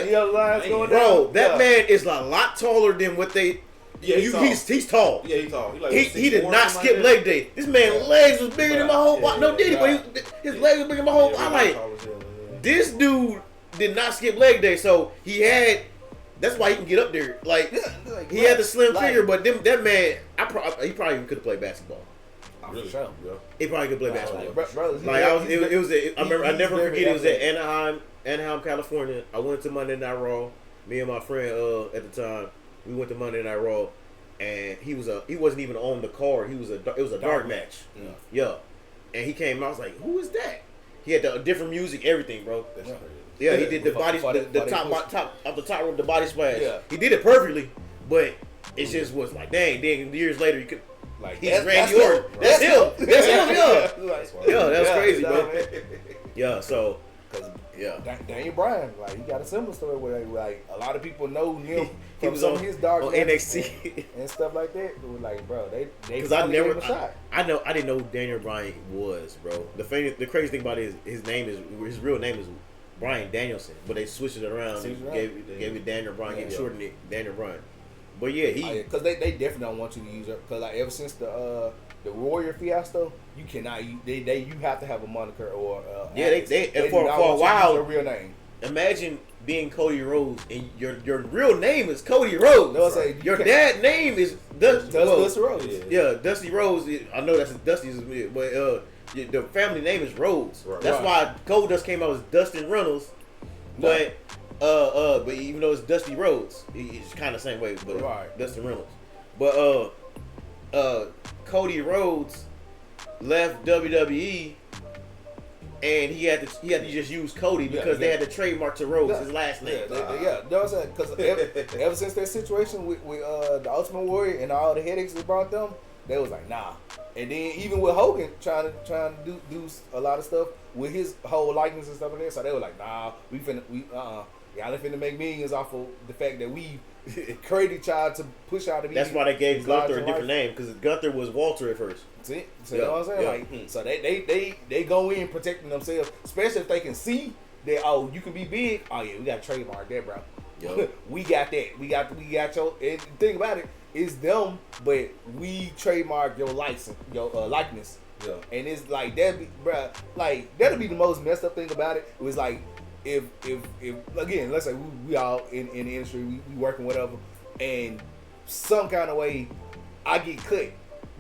Speaker 1: yellow
Speaker 3: lines going down.
Speaker 1: Bro, that man is a lot taller than what they.
Speaker 2: Yeah,
Speaker 1: he's tall.
Speaker 2: Yeah, he's tall.
Speaker 1: He did not skip leg day. This man's legs was bigger than my whole body. No, did he? But his legs was bigger than my whole body. This dude did not skip leg day, so he had. That's why he can get up there. Like he had the slim figure, but that man, he probably could have played basketball.
Speaker 2: Really?
Speaker 1: He probably could play basketball.
Speaker 3: Brothers,
Speaker 1: like I remember. I never forget. It was at Anaheim, California. I went to Monday Night Raw. Me and my friend at the time. We went to Monday Night Raw, and he wasn't even on the card. It was a dark match. Yeah. And he came out. I was like, who is that? He had the different music, everything, bro.
Speaker 2: That's crazy.
Speaker 1: Yeah, he did the top off the top rope, the body splash.
Speaker 3: Yeah.
Speaker 1: He did it perfectly, but it just was like, dang. Then years later, he's Randy Orton. That's him. That's him. Yeah, that was crazy, bro. Yeah, so.
Speaker 3: Daniel Bryan, like he got a similar story where like a lot of people know him
Speaker 1: he
Speaker 3: from
Speaker 1: was
Speaker 3: some of his dark
Speaker 1: on NXT
Speaker 3: and stuff like that. It was like, bro, they
Speaker 1: because I didn't know who Daniel Bryan was, bro. The crazy thing about it is his real name is Bryan Danielson, but they switched it around, gave it Daniel Bryan, shortened it Daniel Bryan. But yeah,
Speaker 3: because they definitely don't want you to use it because like ever since the Warrior Fiasco, you cannot you have to have a moniker or
Speaker 1: they for a while
Speaker 3: a real name.
Speaker 1: Imagine being Cody Rhodes and your real name is Cody Rhodes.
Speaker 3: No, say,
Speaker 1: your dad's name is
Speaker 3: Dusty Rhodes.
Speaker 1: Yeah, Dusty Rhodes. I know that's Dusty's, but the family name is Rhodes. Right. That's why Goldust came out as Dustin Reynolds, but even though it's Dusty Rhodes, it's kind of the same way, but Dustin Reynolds. But Cody Rhodes left WWE, and he had to just use Cody because they had to trademark to Rhodes his last name.
Speaker 3: Because ever since that situation with the Ultimate Warrior and all the headaches it brought them, they was like, nah. And then even with Hogan trying to do a lot of stuff with his whole likeness and stuff in there, so they were like, nah, y'all ain't finna make millions off of the fact that we Crazy tried to push out to be.
Speaker 1: That's why they gave Gunther a different
Speaker 3: life.
Speaker 1: name, because Gunther was Walter at first.
Speaker 3: See, you know what I'm saying? Like, so they go in protecting themselves, especially if they can see that, oh, you can be big. Oh yeah, we got to trademark that, bro. We got that. We got your. And the thing about it is them, but we trademark your license, your likeness.
Speaker 2: Yeah.
Speaker 3: And it's like that, bro. Like that'll be the most messed up thing about it. It was like if again, let's say we all in the industry, we working whatever, and some kind of way I get cut,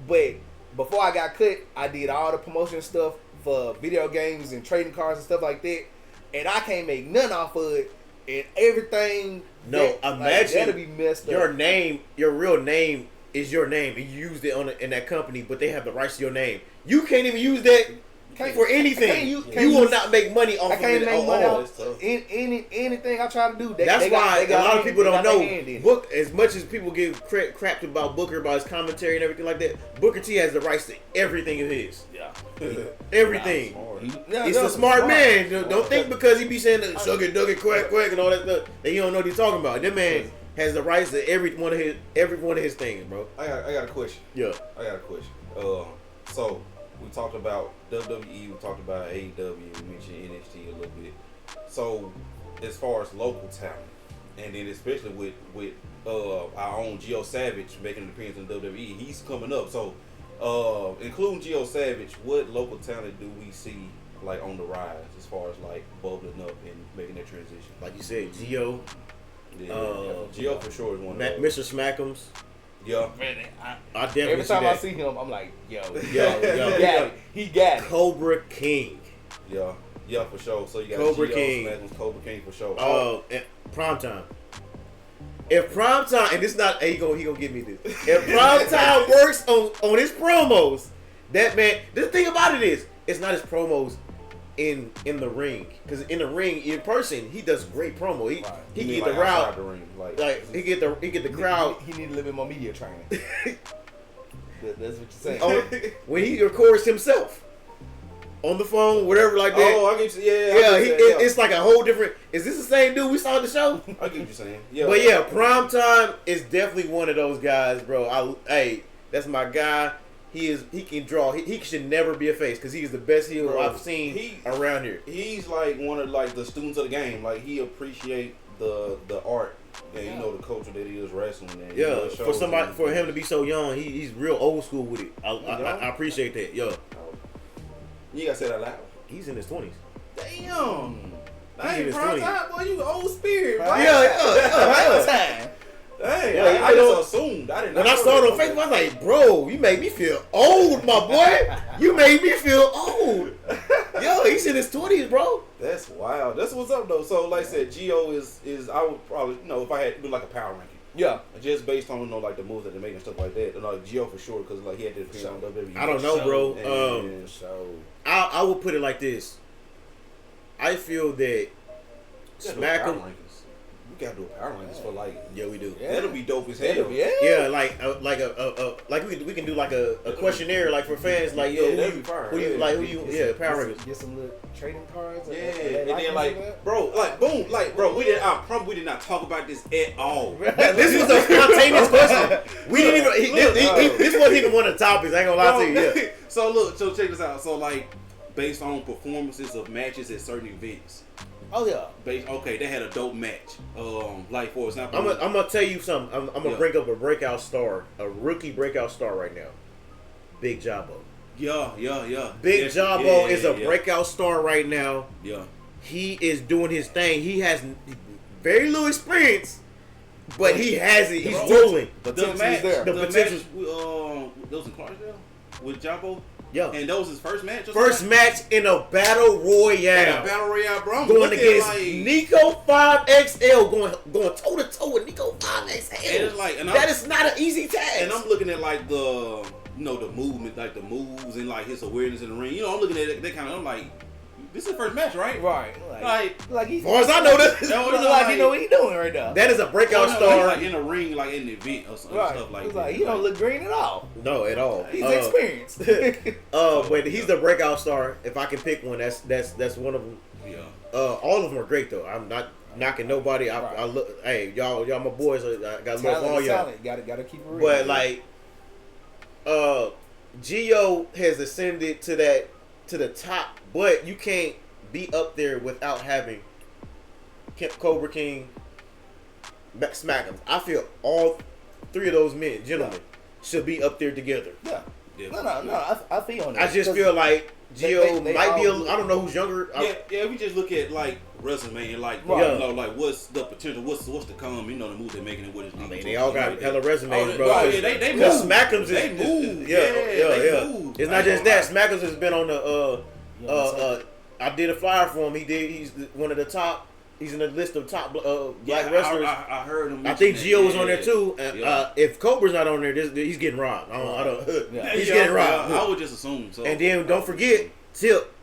Speaker 3: but before I got cut, I did all the promotion stuff for video games and trading cards and stuff like that, and I can't make none off of it, and everything.
Speaker 1: No, imagine
Speaker 3: that'll be messed up.
Speaker 1: Your name, your real name is your name, and you used it in that company, but they have the rights to your name. You can't even use that for anything. You will not make money off of it. I can't make money off
Speaker 3: anything I try to do.
Speaker 1: That's why a lot of people don't know. Book, as much as people give crap about Booker, about his commentary and everything like that, Booker T has the rights to everything of his.
Speaker 2: Yeah.
Speaker 1: Everything. He's a smart man. Don't think because he be saying suck it, dug it, quack, quack, and all that stuff that he don't know what he's talking about. That man has the rights to every one of his things, bro.
Speaker 2: I got a question.
Speaker 1: Yeah.
Speaker 2: I got a question. So we talked about WWE, we talked about AEW, we mentioned NXT a little bit. So as far as local talent, and then especially with our own Gio Savage making an appearance in WWE, he's coming up. So including Gio Savage, what local talent do we see like on the rise as far as like bubbling up and making that transition?
Speaker 1: Like you said, Gio.
Speaker 2: Yeah, Gio for sure is one of those.
Speaker 1: Mr. Smackums.
Speaker 2: Yeah.
Speaker 3: Man,
Speaker 1: I definitely
Speaker 3: every time I see him, I'm like, yo, he got it.
Speaker 1: Cobra King.
Speaker 2: Yeah, for sure. So you got
Speaker 1: Cobra
Speaker 2: Gio,
Speaker 1: King.
Speaker 2: Smackums, Cobra King for sure.
Speaker 1: And Primetime. If Primetime, and this not, he gonna give me this. If Primetime works on his promos, that man. The thing about it is, it's not his promos in the ring, because in the ring in person he does great promo. He get the route,
Speaker 2: the ring,
Speaker 1: like he get the crowd.
Speaker 3: He need a little bit more media training. That's what you're saying.
Speaker 1: When he records himself on the phone, whatever like that.
Speaker 2: Oh, I get you. Yeah.
Speaker 1: It's like a whole different. Is this the same dude we saw in the show?
Speaker 2: I get what you're saying. Yeah.
Speaker 1: But yeah, Primetime is definitely one of those guys, bro. That's my guy. He can draw. He should never be a face because he is the best heel I've seen around here.
Speaker 2: He's like one of like the students of the game. Like he appreciate the art and you know the culture that he is wrestling. And,
Speaker 1: for him to be so young, he's real old school with it. I appreciate that. Yo,
Speaker 2: you gotta say that loud.
Speaker 1: He's in his 20s.
Speaker 2: Damn. That
Speaker 1: He's
Speaker 2: ain't
Speaker 1: in his
Speaker 2: prime
Speaker 1: 20s.
Speaker 2: time, boy. You old spirit.
Speaker 1: Yeah.
Speaker 2: Dang, I just assumed. I didn't.
Speaker 1: When I saw it on Facebook, I was like, bro, you made me feel old, my boy. You made me feel old. Yo, he's in his 20s, bro.
Speaker 2: That's wild. That's what's up, though. So, like I said, Gio is I would probably, if I had to do like a power ranking.
Speaker 3: Yeah.
Speaker 2: Just based on, like the moves that they make and stuff like that. Like Gio for sure, because like he had to appear on WWE.
Speaker 1: I don't know, bro.
Speaker 2: So
Speaker 1: I would put it like this. I feel that Smack'em.
Speaker 2: We gotta do a power rankings for like.
Speaker 1: Yeah, we do.
Speaker 2: Yeah. That'll be dope as hell.
Speaker 1: Yeah, like we can do like a questionnaire like for fans like yo who you power rankings.
Speaker 3: Get some little trading cards.
Speaker 2: Yeah, and then like bro, like boom, like bro, we did not talk about this at all.
Speaker 1: This was a spontaneous question. We didn't even. This wasn't even one of the topics. I ain't gonna lie to you. Yeah.
Speaker 2: So check this out. So like based on performances of matches at certain events.
Speaker 3: Oh yeah.
Speaker 2: Okay, they had a dope match. Like for example,
Speaker 1: I'm gonna tell you something. I'm gonna bring up a breakout star, a rookie breakout star right now. Big Jabbo.
Speaker 2: Yeah.
Speaker 1: Big Jabbo is a breakout star right now.
Speaker 2: Yeah.
Speaker 1: He is doing his thing. He has very little experience, but he has it. He's rolling.
Speaker 2: The match,
Speaker 1: there.
Speaker 2: The match, those in Clarksdale with Jabbo.
Speaker 1: Yeah.
Speaker 2: And that was his first match?
Speaker 1: First match in a battle royale.
Speaker 2: Bro.
Speaker 1: Going against Nico 5XL, going toe to toe with Nico 5XL. That is not an easy task.
Speaker 2: And I'm looking at like the movement, like the moves and like his awareness in the ring. I'm looking at that kind of. I'm like, This is the first match, right?
Speaker 3: Right. Like he's.
Speaker 1: As far as I know, this
Speaker 3: Like he know what he doing right now.
Speaker 1: that is a breakout
Speaker 2: He's
Speaker 1: star.
Speaker 2: like in the ring, like in the event or something,
Speaker 3: Right.
Speaker 2: stuff like
Speaker 3: He's
Speaker 2: that.
Speaker 3: like, he don't look green at all.
Speaker 1: No, at all.
Speaker 3: He's experienced.
Speaker 1: But he's the breakout star. If I can pick one, that's one of them.
Speaker 2: Yeah.
Speaker 1: All of them are great though. I'm not knocking nobody. I look. Hey, y'all my boys. I got love all y'all.
Speaker 3: Gotta keep it real.
Speaker 1: But like, Gio has ascended to the top, but you can't be up there without having Cobra King, Smack him. I feel all three of those gentlemen, should be up there together.
Speaker 3: Yeah. No. I feel on that.
Speaker 1: I just feel like Gio
Speaker 3: they
Speaker 1: might be.
Speaker 3: all-
Speaker 1: I don't know who's younger.
Speaker 2: Yeah, we just look at like resume and like
Speaker 1: Right.
Speaker 2: you know, like what's the potential, what's to come, you know, the moves they're making and what is
Speaker 1: I
Speaker 2: leading
Speaker 1: mean,
Speaker 2: to
Speaker 1: they all
Speaker 2: and
Speaker 1: got
Speaker 2: like
Speaker 1: hella
Speaker 2: that.
Speaker 1: resumes,
Speaker 2: Oh,
Speaker 1: bro.
Speaker 2: right, yeah, they
Speaker 1: Because
Speaker 2: move.
Speaker 1: Smackums is
Speaker 2: They move.
Speaker 1: yeah.
Speaker 2: Move.
Speaker 1: It's not just that. Smackums has been on the I did a flyer for him. He's one of the top. He's in the list of top black wrestlers.
Speaker 2: I heard him.
Speaker 1: I think
Speaker 2: mention
Speaker 1: Gio
Speaker 2: that.
Speaker 1: was on there too. And, if Cobra's not on there, he's getting robbed. I don't.
Speaker 3: Yeah.
Speaker 1: He's getting robbed.
Speaker 2: I would just assume so.
Speaker 1: And then don't forget Tip.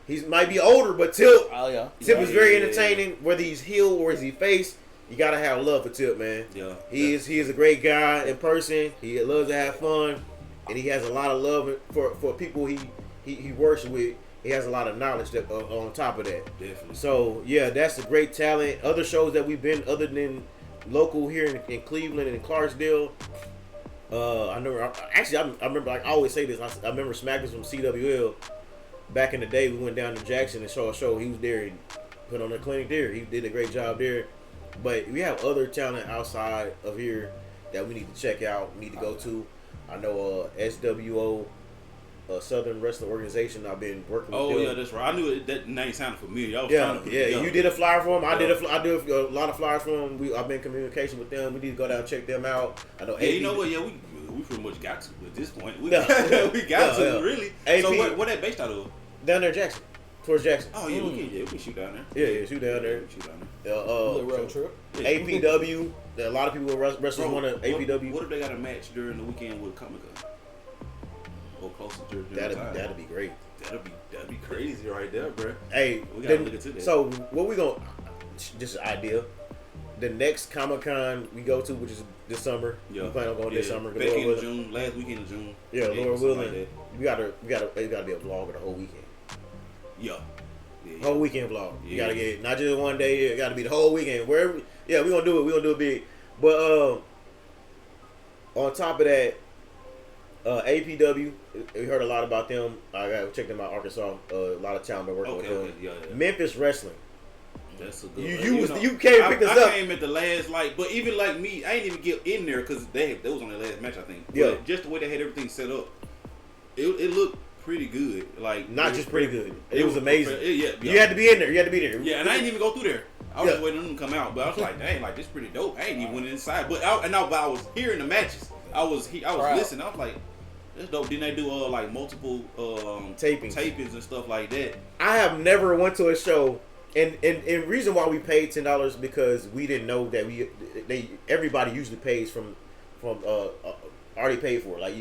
Speaker 1: He might be older, but Tip.
Speaker 3: Oh yeah.
Speaker 1: Tip is very entertaining. Whether he's heel or is he face, you gotta have love for Tip, man.
Speaker 2: Yeah.
Speaker 1: He is a great guy in person. He loves to have fun, and he has a lot of love for people he works with. He has a lot of knowledge that on top of that.
Speaker 2: Definitely.
Speaker 1: So yeah, that's a great talent. Other shows that we've been, other than local here in Cleveland and in Clarksdale, I remember. Like I always say this. I remember Smackers from CWL back in the day. We went down to Jackson and saw a show. He was there and put on a clinic there. He did a great job there. But we have other talent outside of here that we need to check out. Need to go to. I know SWO. Southern Wrestling Organization. I've been working with them.
Speaker 2: Oh yeah, that's right. I knew that name sounded familiar. I was trying to put it together.
Speaker 1: You did a flyer for them. I
Speaker 2: Yeah.
Speaker 1: do a lot of flyers for them. I've been in communication with them. We need to go down and check them out. I know.
Speaker 2: Yeah, you know what? Yeah, we pretty much got to at this point. We got to really.
Speaker 1: AP,
Speaker 2: So what that based out of?
Speaker 1: down there, Jackson, towards Jackson.
Speaker 2: Oh yeah, we can shoot down there.
Speaker 1: Yeah, shoot down there.
Speaker 2: We can shoot down there.
Speaker 3: Little road trip.
Speaker 2: Yeah.
Speaker 1: APW. A lot of people wrestlers want to APW.
Speaker 2: What if they got a match during the weekend with Comic Con? Or closer to
Speaker 1: That'd be great.
Speaker 2: That'd be crazy right there, bro.
Speaker 1: Hey,
Speaker 2: We gotta look into that.
Speaker 1: So what we gonna? Just an idea. The next Comic Con we go to, which is this summer.
Speaker 2: Yeah.
Speaker 1: We plan on going this summer.
Speaker 2: Back in June, last weekend of June.
Speaker 1: Yeah, Lord
Speaker 2: something
Speaker 1: willing.
Speaker 2: like
Speaker 1: We gotta. It gotta be a vlog of the whole weekend.
Speaker 2: Yeah.
Speaker 1: Whole weekend vlog. You
Speaker 2: Yeah.
Speaker 1: gotta get it, not just one day. It gotta be the whole weekend. Wherever. Yeah, we gonna do it. We gonna do it big. But on top of that, APW. We heard a lot about them. I gotta check them out. Arkansas. A lot of talent been working with them.
Speaker 2: Okay, yeah.
Speaker 1: Memphis Wrestling.
Speaker 2: That's a good
Speaker 1: You came and picked us up.
Speaker 2: I came at the last, but even like me, I didn't even get in there because they was on their last match, I think.
Speaker 1: Yeah.
Speaker 2: But just the way they had everything set up, it looked pretty good. Like
Speaker 1: Not just pretty good. It was amazing.
Speaker 2: Yeah.
Speaker 1: You had to be in there. You had to be there.
Speaker 2: Yeah, and I didn't even go through there. I was
Speaker 1: Yeah.
Speaker 2: waiting on them to come out, but I was like, dang, like this pretty dope. I ain't even went inside, but I was hearing the matches. I was listening. I was like, that's dope. Didn't they do like multiple tapings and stuff like that?
Speaker 1: I have never went to a show, and reason why we paid $10 because we didn't know that everybody usually pays from already paid for. Like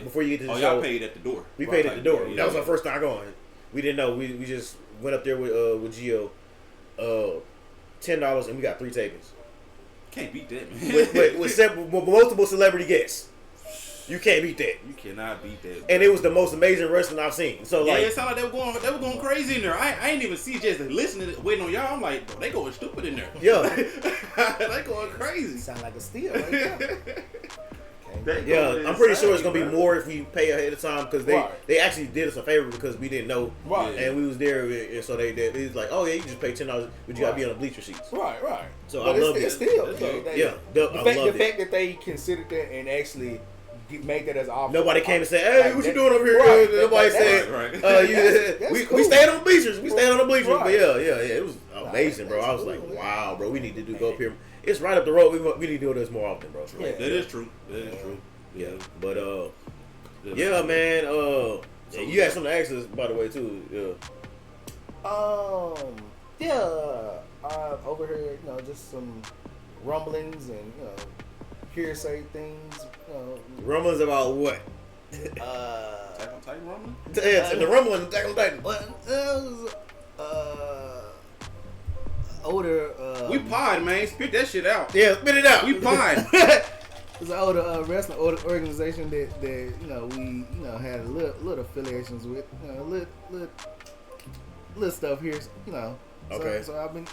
Speaker 1: before you get to the show.
Speaker 2: Y'all paid at the door.
Speaker 1: We paid at the door.
Speaker 2: Yeah.
Speaker 1: That was our first time going. We didn't know. We just went up there with Gio, $10, and we got 3 tapings.
Speaker 2: Can't beat that, man.
Speaker 1: with multiple celebrity guests. You can't beat that.
Speaker 2: You cannot beat that.
Speaker 1: And it was the most amazing wrestling I've seen. So
Speaker 2: Yeah,
Speaker 1: like,
Speaker 2: it sounded like they were going crazy in there. I ain't even see just listening, waiting on y'all. I'm like, bro, they going stupid in there.
Speaker 1: Yeah.
Speaker 2: They going crazy.
Speaker 3: Sound like a steal right there.
Speaker 1: Yeah, I'm pretty sure it's gonna be more if we pay ahead of time because they actually did us a favor because we didn't know,
Speaker 3: Right.
Speaker 1: And we was there, and so they was like, oh yeah, you just pay $10, but you gotta be on the bleacher seats.
Speaker 3: Right.
Speaker 1: So
Speaker 3: But
Speaker 1: I love
Speaker 3: it's
Speaker 1: it.
Speaker 3: still,
Speaker 1: Yeah,
Speaker 3: the fact that they considered that and actually make that as an option.
Speaker 1: Nobody came and said, "Hey,
Speaker 3: like
Speaker 1: what you
Speaker 3: that-
Speaker 1: doing over here?"
Speaker 3: Right,
Speaker 1: Nobody
Speaker 3: that-
Speaker 1: said,
Speaker 2: right.
Speaker 3: That's
Speaker 1: we
Speaker 3: cool.
Speaker 1: stayed on the bleachers. We stayed on the bleachers."
Speaker 3: Right.
Speaker 1: But yeah, it was amazing, bro.
Speaker 3: that's
Speaker 1: I was
Speaker 3: cool,
Speaker 1: like,
Speaker 3: man.
Speaker 1: "Wow, bro, we need to go up here. It's right up the road. We need to do this more often, bro."
Speaker 3: Yeah.
Speaker 2: That is true. That is true.
Speaker 1: Yeah, but yeah, man. You had something to ask us, by the way, too.
Speaker 3: Yeah. Overheard, just some rumblings and hearsay things.
Speaker 1: Rumblings about what?
Speaker 2: Attack on Titan rumbling?
Speaker 1: Yeah, the rumbling, Attack on Titan.
Speaker 3: Well, older.
Speaker 2: We pod, man. Spit that shit out.
Speaker 1: Yeah, spit it out.
Speaker 2: We pod.
Speaker 3: It's an older wrestling organization that we had a little affiliations with, little stuff here,
Speaker 1: Okay.
Speaker 3: So I've been,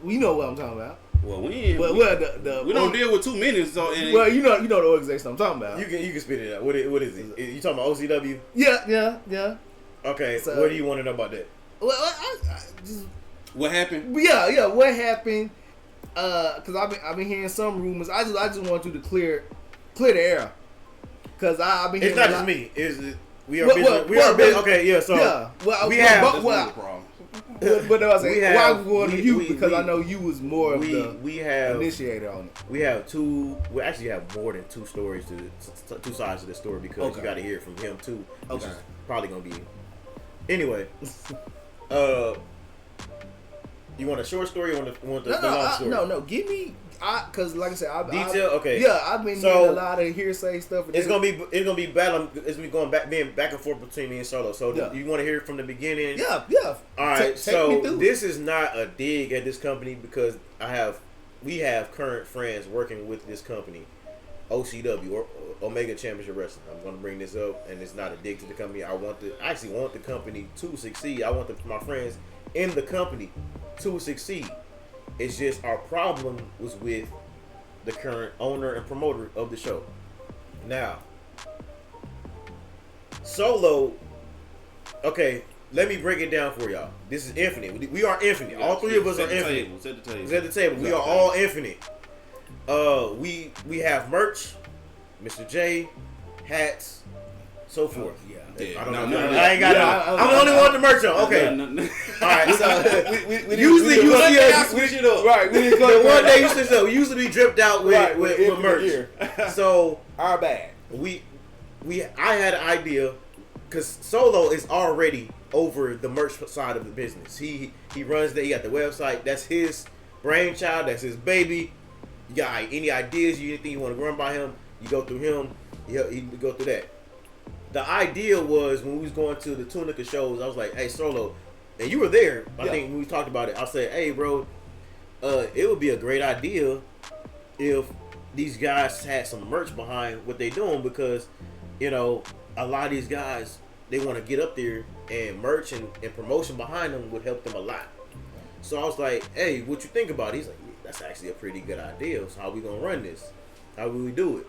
Speaker 3: we know what I'm talking about.
Speaker 2: Well,
Speaker 3: we
Speaker 2: don't deal with too many. So
Speaker 3: well, you know the organization I'm talking about.
Speaker 1: You can spit it out. What is it? You talking about OCW?
Speaker 3: Yeah.
Speaker 1: Okay.
Speaker 3: So,
Speaker 1: what do you want to know about that?
Speaker 3: Well, I just.
Speaker 2: What happened?
Speaker 3: Yeah. What happened? Because I've been hearing some rumors. I just want you to clear the air. Because I've been.
Speaker 1: It's
Speaker 3: hearing
Speaker 1: not just me. We are
Speaker 3: Well,
Speaker 1: we are busy. Okay, yeah. So we have.
Speaker 3: But I was saying, why we going to you? Because I know you was more of the initiator on it.
Speaker 1: We have two. We actually have more than two stories two sides of the story because you got to hear it from him too. Which is probably gonna be. Anyway, you want a short story or want the long story?
Speaker 3: No. Give me. Because like I said, I've been hearing a lot of hearsay stuff.
Speaker 1: It's gonna be battle. It's gonna be being back and forth between me and Solo. So you want to hear it from the beginning?
Speaker 3: Yeah.
Speaker 1: All right. So this is not a dig at this company because we have current friends working with this company, OCW or Omega Championship Wrestling. I'm gonna bring this up, and it's not a dig to the company. I actually want the company to succeed. I want my friends in the company to succeed. It's just our problem was with the current owner and promoter of the show. Now, Solo, okay, let me break it down for y'all. This is infinite. We are infinite. All three of us are infinite.
Speaker 2: Set the table.
Speaker 1: Set the table. We are all infinite. We have merch, Mr. J, hats, so forth.
Speaker 2: Yeah,
Speaker 1: I don't know. I ain't got it. I'm the only one with the merch on. Okay. All right. So usually you see us switch it up.
Speaker 3: Right.
Speaker 1: The one day you switch it up. We usually be dripped out with merch. So
Speaker 3: our bad.
Speaker 1: I had an idea because Solo is already over the merch side of the business. He runs that. He got the website. That's his brainchild. That's his baby. You got any ideas? Anything you want to run by him? You go through him. He go through that. The idea was when we was going to the Tunica shows, I was like, hey, Solo, and you were there. I think when we talked about it, I said, hey, bro, it would be a great idea if these guys had some merch behind what they doing because, a lot of these guys, they want to get up there and merch and promotion behind them would help them a lot. So I was like, hey, what you think about it? He's like, yeah, that's actually a pretty good idea. So how we going to run this? How will we do it?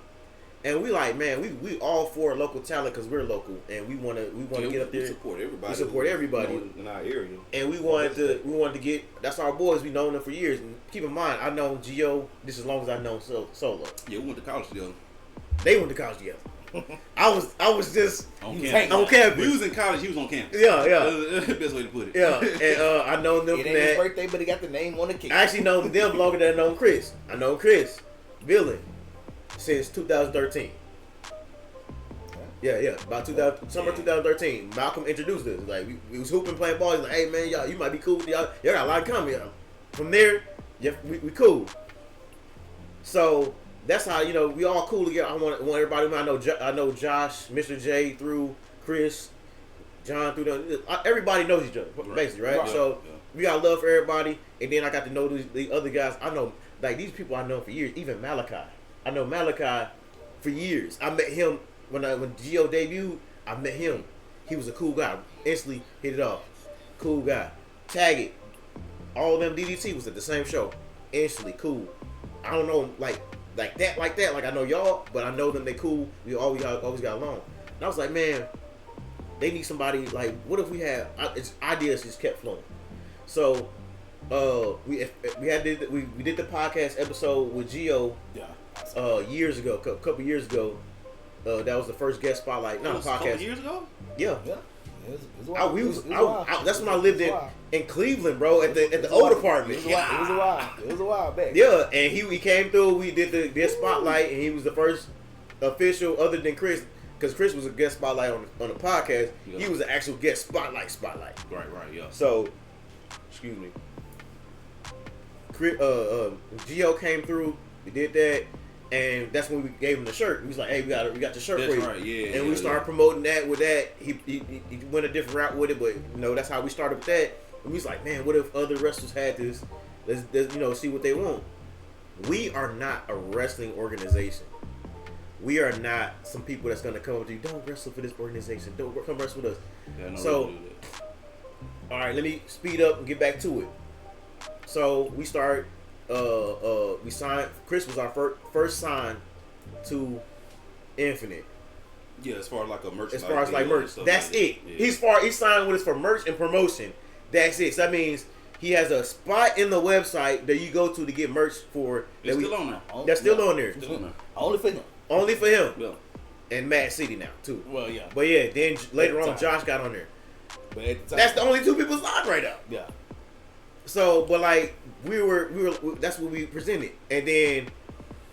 Speaker 1: And we like, man, we all for local talent because we're local and we want to get up there.
Speaker 2: We support everybody.
Speaker 1: We support everybody
Speaker 2: in our area.
Speaker 1: And we wanted to get. That's our boys. We known them for years. And keep in mind, I know Gio this as long as I know Solo.
Speaker 2: Yeah, we went to college together.
Speaker 1: They went to college together. I was just
Speaker 2: on campus. We was in college. He was on campus.
Speaker 1: Yeah.
Speaker 2: That's the best way to put it.
Speaker 1: Yeah, and I know them from that.
Speaker 3: His birthday, but he got the name on the cake.
Speaker 1: I actually know them longer than I know Chris. I know Chris Villain since 2013. Yeah, about summer 2013. Malcolm introduced us. Like we was hooping, playing ball. He's like, "Hey man, y'all, you might be cool. Y'all got a lot in common." From there, we cool. So that's how we all cool together. I want everybody. I know Josh, Mr. J through Chris, John through them. Everybody knows each other basically, right? So we got love for everybody. And then I got to know the other guys. I know like these people I know for years. Even Malachi, I know Malachi for years. I met him. When Gio debuted, I met him. He was a cool guy. Instantly hit it off. Cool guy. Tag it. All of them DDT was at the same show. Instantly cool. I don't know like that. Like I know y'all, but I know them. They cool. We always got along. And I was like, man, they need somebody. Like, what if we had? Ideas just kept flowing. So, we did the podcast episode with Gio. Years ago, a couple years ago. That was the first guest spotlight. Not a podcast. A couple
Speaker 2: years ago?
Speaker 1: Yeah.
Speaker 3: It was wild.
Speaker 1: That's when I lived in Cleveland, bro, at the old apartment.
Speaker 3: It was a while back.
Speaker 1: Yeah, and he came through. We did the guest spotlight, and he was the first official other than Chris, because Chris was a guest spotlight on the podcast. Yeah. He was an actual guest spotlight.
Speaker 2: Right, yeah.
Speaker 1: So, excuse me. Gio came through. We did that. And that's when we gave him the shirt. He was like, "Hey, we got the shirt for you."
Speaker 2: Right, yeah.
Speaker 1: And we started promoting that with that. He went a different route with it, but that's how we started with that. we was like, man, what if other wrestlers had this? Let's see what they want. We are not a wrestling organization. We are not some people that's gonna come up to you. Don't wrestle for this organization. Don't come wrestle with us.
Speaker 2: Yeah,
Speaker 1: So, all right, let me speed up and get back to it. So we start. We signed. Chris was our first sign to Infinite.
Speaker 2: Yeah, as far as like a merchandise.
Speaker 1: As far as like merch, that's
Speaker 2: like
Speaker 1: it.
Speaker 2: Yeah.
Speaker 1: He signed with us for merch and promotion. That's it. So that means he has a spot in the website that you go to get merch for.
Speaker 2: It's still on there.
Speaker 1: That's still on there.
Speaker 2: Still on there.
Speaker 3: Only for him.
Speaker 1: Only for him.
Speaker 2: Yeah.
Speaker 1: And Mad City now too.
Speaker 3: Well, yeah.
Speaker 1: But yeah, then later on,
Speaker 3: time.
Speaker 1: Josh got on there.
Speaker 3: But at the time,
Speaker 1: That's the only two people signed right now.
Speaker 3: yeah.
Speaker 1: So, but like we were, that's what we presented, and then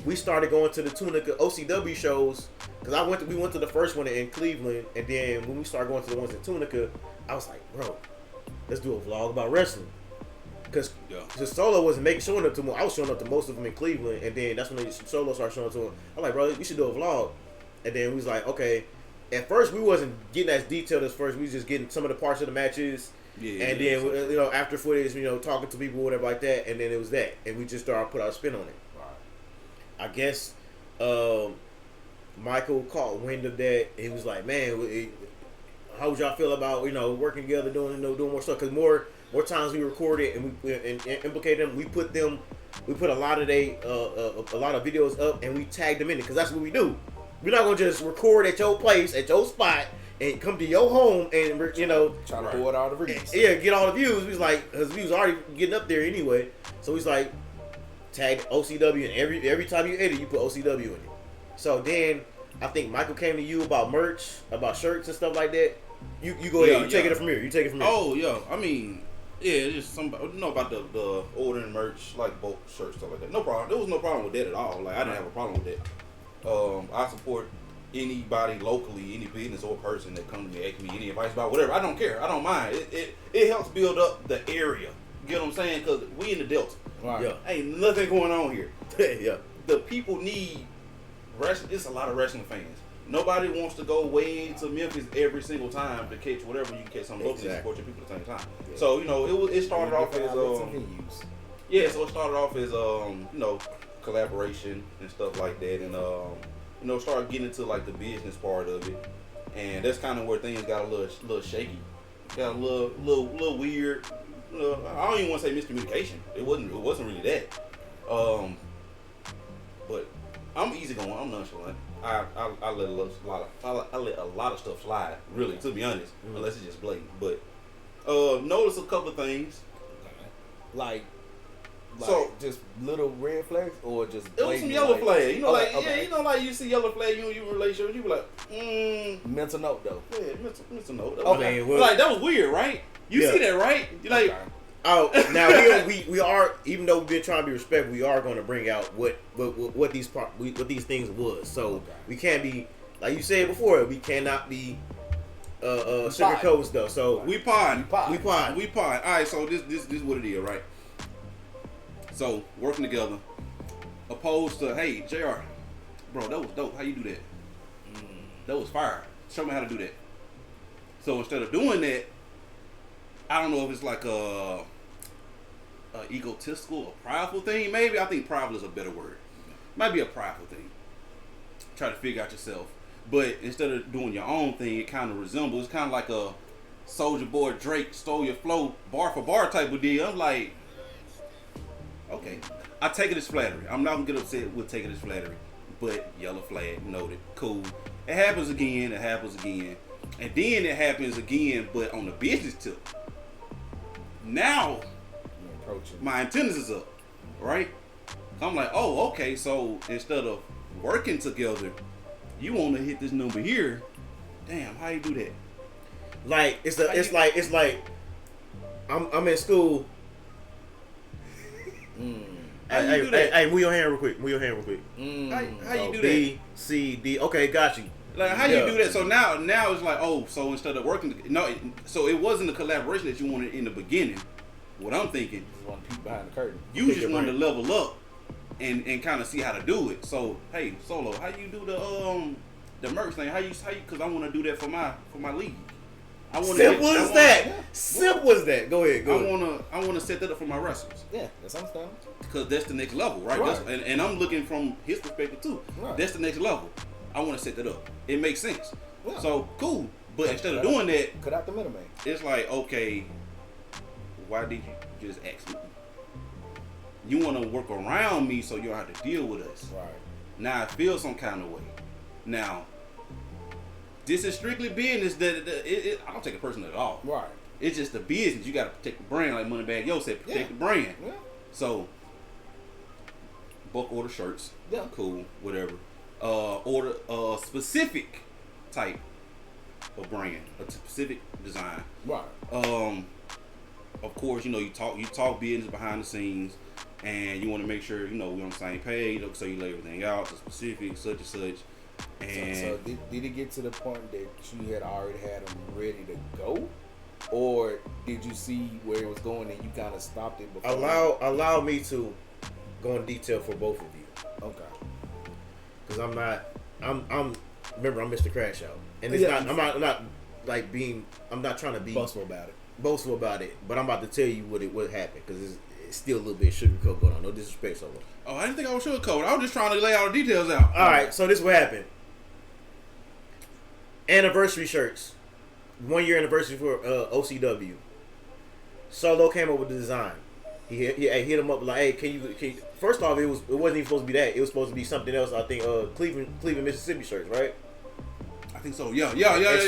Speaker 1: we started going to the Tunica OCW shows because we went to the first one in Cleveland, and then when we started going to the ones in Tunica, I was like, bro, let's do a vlog about wrestling. Because Solo wasn't showing up to them. I was showing up to most of them in Cleveland, and then that's when Solo started showing up to him. I'm like, bro, we should do a vlog. And then we was like, okay. At first, we wasn't getting as detailed as first. We was just getting some of the parts of the matches. Yeah, and then, after footage, talking to people, whatever like that. And then it was that. And we just started put our spin on it. Right. I guess Michael caught wind of that. He was like, man, how would y'all feel about, working together, doing more stuff? Because more times we recorded and we implicated them. We put a lot of a lot of videos up and we tagged them in it because that's what we do. We're not gonna just record at your place, at your spot, and come to your home and
Speaker 3: try to pull it all the views.
Speaker 1: Yeah, get all the views. We was like, cause we was already getting up there anyway. So he's like, tag OCW, and every time you edit, you put OCW in it. So then I think Michael came to you about merch, about shirts and stuff like that. You go ahead. You take it from here. You take it from here.
Speaker 2: Oh yeah, I mean, yeah, just somebody about the ordering merch, like both shirts, stuff like that. No problem. There was no problem with that at all. Like I didn't have a problem with that. I support anybody locally, any business or person that comes to me, ask me any advice about whatever. I don't care. I don't mind. It helps build up the area. You get what I'm saying? Because we in the Delta.
Speaker 3: Right.
Speaker 2: Yeah. Ain't nothing going on here.
Speaker 1: Yeah.
Speaker 2: The people need wrestling. It's a lot of wrestling fans. Nobody wants to go way to Memphis every single time to catch whatever you can catch something locally and support your people at the same time. Yeah. So it started off as yeah. So it started off as collaboration and stuff like that, and start getting into like the business part of it, and that's kind of where things got a little shaky, got a little weird. I don't even want to say miscommunication. It wasn't really that. But I'm easygoing. I'm nonchalant. I let a lot of stuff slide. Really, to be honest, unless it's just blatant. But notice a couple of things,
Speaker 3: like so just little red flags or just
Speaker 2: it was some yellow flags. Like you see yellow flag, you in relationship, you be like,
Speaker 3: mental note though.
Speaker 2: Yeah, mental note.
Speaker 1: Okay,
Speaker 2: like that was weird, right? You see that, right? You like.
Speaker 3: Okay.
Speaker 1: Oh, now we are, even though we've been trying to be respectful, we are going to bring out what these things was. So we can't be, like you said before, we cannot be sugarcoat stuff. So
Speaker 2: we pod.
Speaker 1: All
Speaker 2: right, so this is what it is, right? So working together, opposed to, hey JR, bro, that was dope. How you do that? That was fire. Show me how to do that. So instead of doing that, I don't know if it's like a egotistical, a prideful thing. Maybe I think prideful is a better word. Might be a prideful thing. Try to figure out yourself, but instead of doing your own thing, it kind of resembles. It's kind of like a Soulja Boy Drake stole your flow bar for bar type of deal. I'm like, okay, I take it as flattery. I'm not gonna get upset with taking it as flattery, but yellow flag, noted, cool. It happens again. And then it happens again, but on the business tip. Now, my antennas is up, right? I'm like, oh, okay. So instead of working together, you want to hit this number here. Damn, how you do that?
Speaker 1: Like it's like I'm in school. Hey, move your hand real quick.
Speaker 2: How you do that?
Speaker 1: B, C, D. Okay, got you.
Speaker 2: Like how you do that? So now it's like, oh, so instead of working, so it wasn't the collaboration that you wanted in the beginning. What I'm thinking,
Speaker 3: you just want to peek behind the curtain.
Speaker 2: You just wanted to level up and kind of see how to do it. So hey, Solo, how you do the merch thing? How you? Because I want to do that for my league. I want
Speaker 1: Simple as that. Simple as that. Go ahead.
Speaker 2: I wanna set that up for my wrestlers.
Speaker 3: Yeah, that's understandable.
Speaker 2: Because that's the next level, right?
Speaker 3: Right.
Speaker 2: And I'm looking from his perspective too.
Speaker 3: Right.
Speaker 2: That's the next level. I want to set that up. It makes sense.
Speaker 3: Yeah.
Speaker 2: So cool. But instead of doing that,
Speaker 3: cut out the middleman.
Speaker 2: it's like, okay, why did you just ask me? You want to work around me so you don't have to deal with us.
Speaker 3: Right.
Speaker 2: Now I feel some kind of way. Now, this is strictly business. I don't take it personal at all.
Speaker 3: Right.
Speaker 2: It's just the business. You got to protect the brand, like Moneybag Yo said, protect the brand.
Speaker 3: Yeah.
Speaker 2: So, bulk order shirts.
Speaker 3: Yeah.
Speaker 2: Cool, whatever. Order a specific type of brand, a specific design.
Speaker 3: Right.
Speaker 2: Of course, you talk business behind the scenes, and you want to make sure we're on the same page. So you lay everything out, the specific, such and such. And
Speaker 3: so did it get to the point that you had already had them ready to go, or did you see where it was going and you kind of stopped it before?
Speaker 1: Allow me to go in detail for both of you.
Speaker 3: Okay.
Speaker 1: Because remember, I'm Mr. Crash Out, and it's not. I'm not trying to be
Speaker 3: boastful about it.
Speaker 1: But I'm about to tell you what happened, because it's still a little bit sugarcoat going on. No disrespect, Solo.
Speaker 2: Oh, I didn't think I was sugarcoat. I was just trying to lay all the details out.
Speaker 1: All right, so this is what happened. Anniversary shirts, 1 year anniversary for OCW. Solo came up with the design. He hit him up like, hey, can you? First off, it wasn't even supposed to be that. It was supposed to be something else. I think Cleveland, Mississippi shirts, right?
Speaker 2: I think so. Yeah.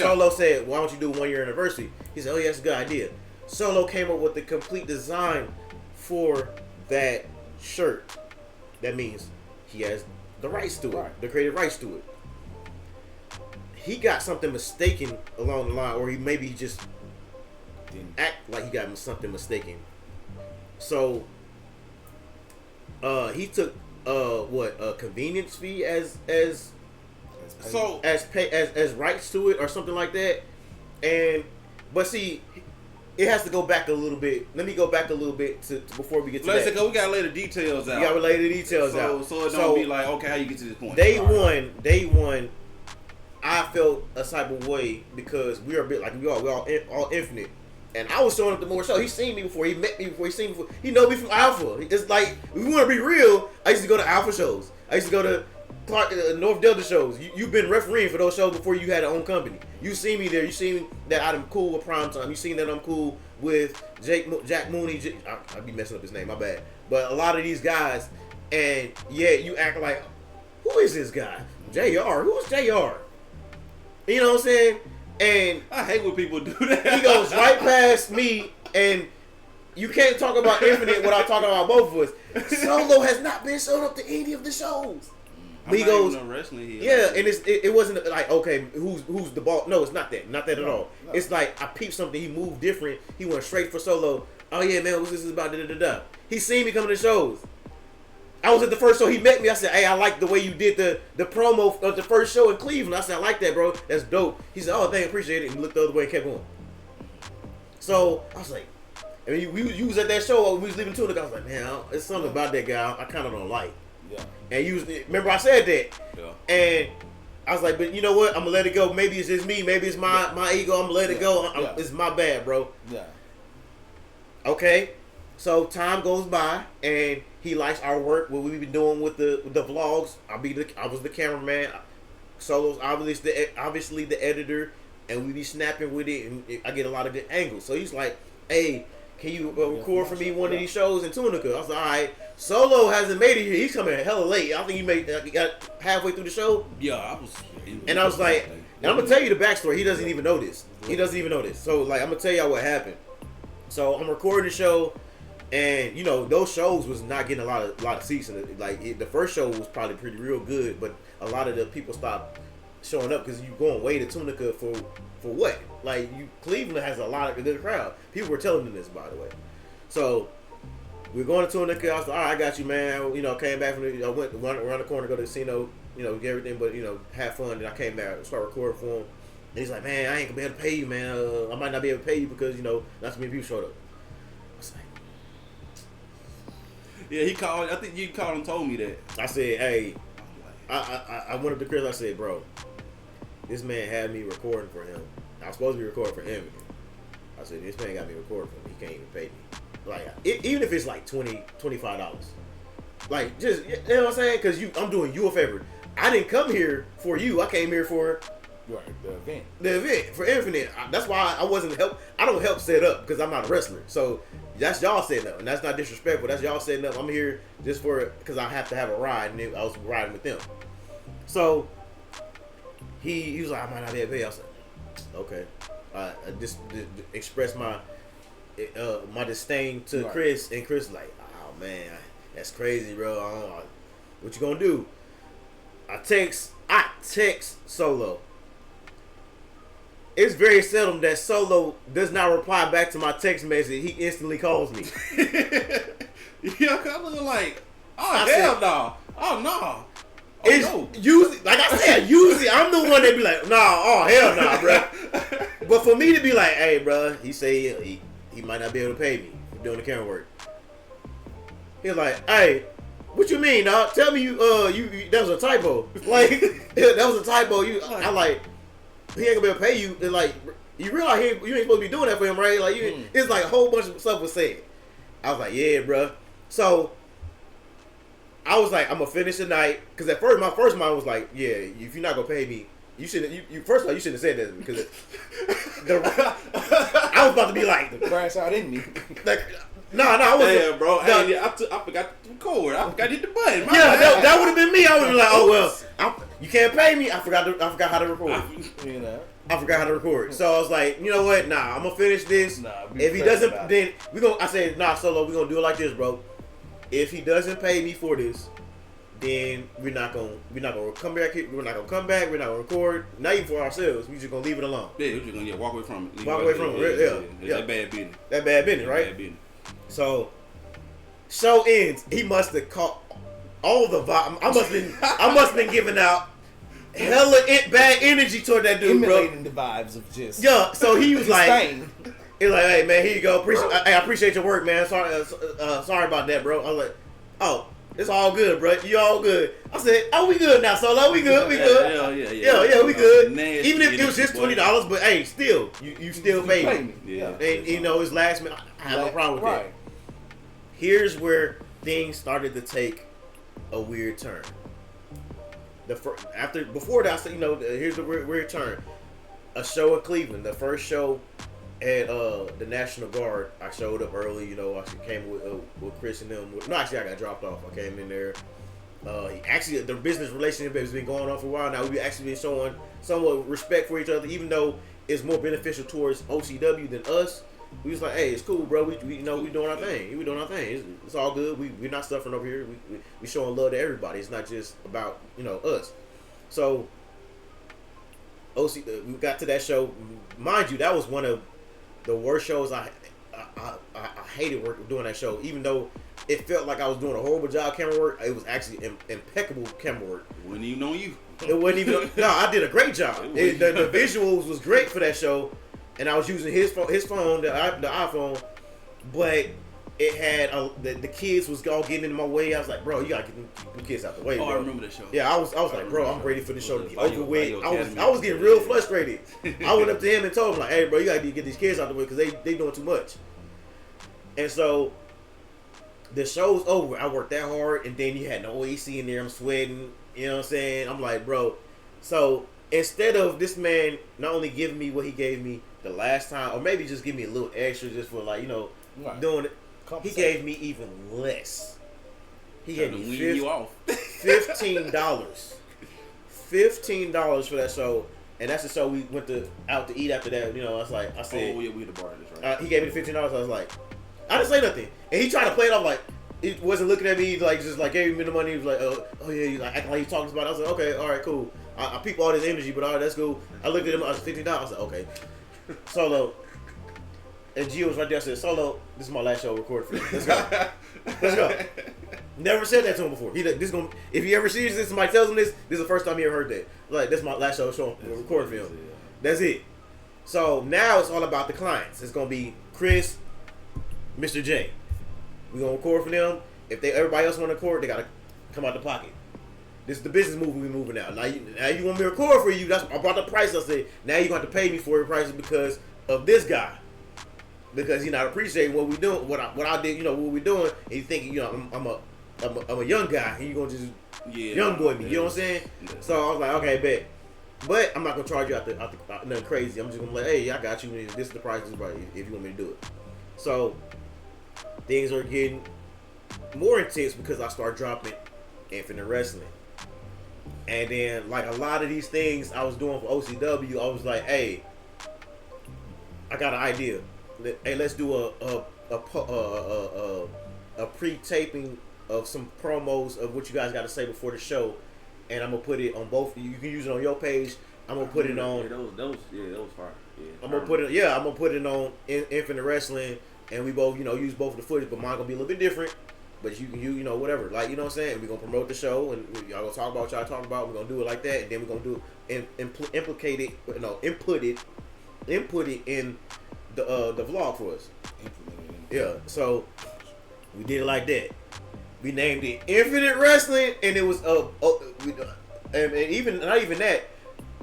Speaker 1: Solo said, why don't you do 1 year anniversary? He said, oh yeah, that's a good idea. Solo came up with the complete design for that shirt. That means he has the rights to it, the creative rights to it. He got something mistaken along the line, or he maybe just didn't act like he got something mistaken. So he took a convenience fee as rights to it or something like that. But see, it has to go back a little bit. Let me go back a little bit to before we get to that.
Speaker 2: We gotta lay the details out.
Speaker 1: You gotta lay the details out.
Speaker 2: So it don't be like, okay, how you get to this point?
Speaker 1: Day one, I felt a type of way because we are a bit like we're all infinite. And I was showing up to more shows. He seen me before. He met me before. He seen me before. He know me from Alpha. It's like, if we want to be real, I used to go to Alpha shows. I used to go to Clark, North Delta shows. You've been refereeing for those shows before you had your own company. You see me there. You see that I'm cool with Primetime. You seen that I'm cool with Jack Mooney. I'll be messing up his name. My bad. But a lot of these guys, and yeah, you act like, who is this guy? JR. Who's JR? You know what I'm saying? And
Speaker 2: I hate when people do that.
Speaker 1: He goes right past me, and you can't talk about Infinite without talking about both of us. Solo has not been shown up to any of the shows. But he goes, yeah, and it wasn't like, okay, who's the ball? No, it's not that at all. No. It's like I peeped something. He moved different. He went straight for Solo. Oh yeah, man, what's this about? He seen me coming to shows. I was at the first show. He met me. I said, hey, I like the way you did the promo of the first show in Cleveland. I said, I like that, bro. That's dope. He said, oh, thank, appreciate it. And he looked the other way and kept going. So I was like, I mean, we was at that show. We was leaving Tunica. I was like, man, it's something about that guy I kind of don't like. Yeah. And remember I said that. Yeah. And I was like, but you know what? I'm gonna let it go. Maybe it's just me. Maybe it's my ego. I'm gonna let it go. It's my bad, bro. Yeah. Okay. So time goes by, and he likes our work. What we've been doing with the vlogs. I was the cameraman. Solo's obviously the editor, and we be snapping with it, and I get a lot of good angles. So he's like, hey, can you record for me one of these shows in Tunica? I was like, all right. Solo hasn't made it here. He's coming hella late. I think he got halfway through the show.
Speaker 2: Yeah, I
Speaker 1: was like, and I'm gonna tell you the backstory. He doesn't even know this. So like, I'm gonna tell y'all what happened. So I'm recording the show. And those shows was not getting a lot of seats, and the first show was probably pretty real good, but a lot of the people stopped showing up because you going way to Tunica for what? Like Cleveland has a lot of good crowd. People were telling them this, by the way. So we're going to Tunica. I was like, all right, I got you, man. Came back I went around the corner, go to the casino, get everything, but have fun. And I came back, start recording for him, and he's like, man, I ain't gonna be able to pay you, man. I might not be able to pay you because not so many people showed up. I was like.
Speaker 2: Yeah, he called. I think you called and told me that.
Speaker 1: I said, hey, I went up to Chris. I said, bro, this man had me recording for him I was supposed to be recording for him. I said, this man got me recording for him. He can't even pay me. Like, even if it's like $20, $25. Like, just, you know what I'm saying? Because I'm doing you a favor. I didn't come here for you. I came here for
Speaker 3: the event.
Speaker 1: The event for Infinite. That's why I wasn't help. I don't help set up because I'm not a wrestler. So that's y'all setting up, and that's not disrespectful. That's y'all setting up. I'm here just for because I have to have a ride, and I was riding with them. So he was like, I might not be able to pay. I was like, okay. I just expressed my my disdain to Chris, and Chris was like, oh man, that's crazy, bro. I don't know. What you gonna do? I text Solo. It's very seldom that Solo does not reply back to my text message. He instantly calls me.
Speaker 2: Yeah, I'm looking like, oh hell no, oh no. Oh,
Speaker 1: it's
Speaker 2: no.
Speaker 1: Usually, like I said, usually I'm the one that be like, nah, oh hell nah, bro. But for me to be like, hey, bro, he say he might not be able to pay me for doing the camera work. He's like, hey, what you mean, dog? Tell me you that was a typo. Like that was a typo. I like he ain't gonna be able to pay you. And like you realize you ain't supposed to be doing that for him, right? Like it's like a whole bunch of stuff was said. I was like, yeah, bro. So I was like, I'm gonna finish the night because at first my first mind was like, yeah, if you're not gonna pay me, you shouldn't. You first of all, you shouldn't have said that because I was about to be like
Speaker 3: the crash out in me.
Speaker 1: Like, I wasn't.
Speaker 2: Yeah, bro. I forgot to record. I forgot to hit the button.
Speaker 1: That would have been me. I would be like, oh well, you can't pay me. I forgot how to record. I forgot how to record. So I was like, you know what? Nah, I'm gonna finish this. If he doesn't, then I said, nah, Solo, we gonna do it like this, bro. If he doesn't pay me for this, then we're not gonna come back here. We're not gonna come back. We're not gonna record. Not even for ourselves. We just gonna leave it alone.
Speaker 2: Yeah, we're just gonna walk away from it.
Speaker 1: Walk away from it. Yeah.
Speaker 2: That bad business.
Speaker 1: That bad business, right?
Speaker 2: Bad business.
Speaker 1: So, show ends. He must have caught all the vibe. I must have been giving out hella bad energy toward that dude,
Speaker 3: emulating
Speaker 1: bro.
Speaker 3: the vibes of just
Speaker 1: So he was like, he's like, hey man, here you go. I appreciate your work, man. Sorry about that, bro. I was like, oh, it's all good, bro. You all good. I said, oh, we good now, Solo. We good. We good. Yeah, we good. Even if it was just $20, but hey, still, you still paid me.
Speaker 2: Yeah.
Speaker 1: And you know, it's last minute. I have no problem with that. Here's where things started to take a weird turn. Before that, I said, here's the weird turn. A show in Cleveland, the first show at the National Guard. I showed up early. I came with Chris and them. I got dropped off. I came in there. Actually, the business relationship has been going on for a while now. We've actually been showing somewhat respect for each other, even though it's more beneficial towards OCW than us. We was like, hey, it's cool, bro. We doing our thing. We doing our thing. It's all good. We're not suffering over here. We showing love to everybody. It's not just about us. So we got to that show. Mind you, that was one of the worst shows. I hated doing that show, even though it felt like I was doing a horrible job camera work. It was actually impeccable camera work.
Speaker 2: It wasn't even on you.
Speaker 1: It wasn't even. No, I did a great job. The visuals was great for that show. And I was using his phone, the iPhone, but it had the kids was all getting in my way. I was like, bro, you gotta get the kids out the way.
Speaker 2: Oh,
Speaker 1: bro.
Speaker 2: I remember that show.
Speaker 1: Yeah, I was like, bro, I'm ready for the show to be over with. I was getting real frustrated. I went up to him and told him like, hey, bro, you gotta get these kids out the way because they doing too much. And so the show's over. I worked that hard, and then you had no AC in there. I'm sweating. You know what I'm saying? I'm like, bro. So instead of this man not only giving me what he gave me the last time, or maybe just give me a little extra just for doing it, he gave me even less. He gave me $15. $15 for that show, and that's the show we went out to eat after that. I said,
Speaker 2: oh yeah, we hit the bar. That's right.
Speaker 1: He gave me the $15. I was like, I didn't say nothing, and he tried to play it off like he wasn't looking at me, like just like gave me the money. He was like, oh yeah, he's like acting like he's talking about it. I was like, okay, all right, cool. I peep all this energy, but all right, that's cool. I looked at him. I was $15. I was like, okay. Solo. And Gio was right there. I said, Solo, this is my last show recorded for you. Let's go. Let's go. Never said that to him before. If he ever sees this, somebody tells him this is the first time he ever heard that. Like, this is my last show recorded for him. That's it. So now it's all about the clients. It's gonna be Chris, Mr. J. We're gonna record for them. If everybody else want to record, they gotta come out the pocket. This is the business move we moving out. Now you want me to record for you? I brought the price. I said, now you got to pay me for your prices because of this guy. Because he not appreciating what we doing, what I did, what we doing, and you think, I'm a young guy, and you gonna just young boy me, you know what I'm saying? Yeah. So I was like, okay, bet. But I'm not gonna charge you out nothing crazy. I'm just gonna be like, hey, I got you. This is the price, if you want me to do it. So things are getting more intense because I start dropping Infinite Wrestling. And then, like a lot of these things I was doing for OCW, I was like, hey, I got an idea. Hey, let's do a pre-taping of some promos of what you guys got to say before the show, and I'm gonna put it on both. You can use it on your page. I'm gonna put it on.
Speaker 4: That was fire. Yeah,
Speaker 1: I'm gonna put it. Yeah, I'm gonna put it on Infinite Wrestling, and we both, use both of the footage, but mine gonna be a little bit different. But you can, whatever, like, what I'm saying. We're gonna promote the show, and y'all gonna talk about what y'all talking about. We're gonna do it like that, and then we're gonna do input it in the vlog for us. Yeah, so we did it like that. We named it Infinite Wrestling, and it was and even not even that.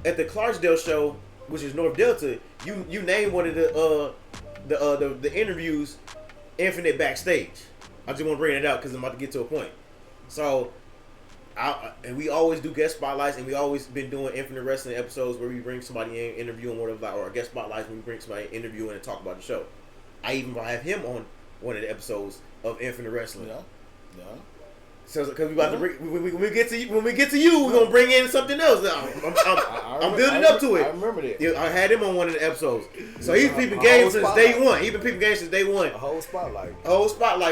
Speaker 1: At the Clarksdale show, which is North Delta, you named one of the interviews Infinite Backstage. I just want to bring it out because I'm about to get to a point. So, and we always do guest spotlights, and we always been doing Infinite Wrestling episodes where we bring somebody in, interview and whatever, or guest spotlights when we bring somebody in, interview and talk about the show. I even have him on one of the episodes of Infinite Wrestling. Yeah. So, because we about to bring, when we get to you, we're gonna bring in something else. I'm building up to it.
Speaker 3: I remember that.
Speaker 1: Yeah, I had him on one of the episodes. So he's peeping games since day one. He's been peeping games since day one.
Speaker 3: A whole spotlight.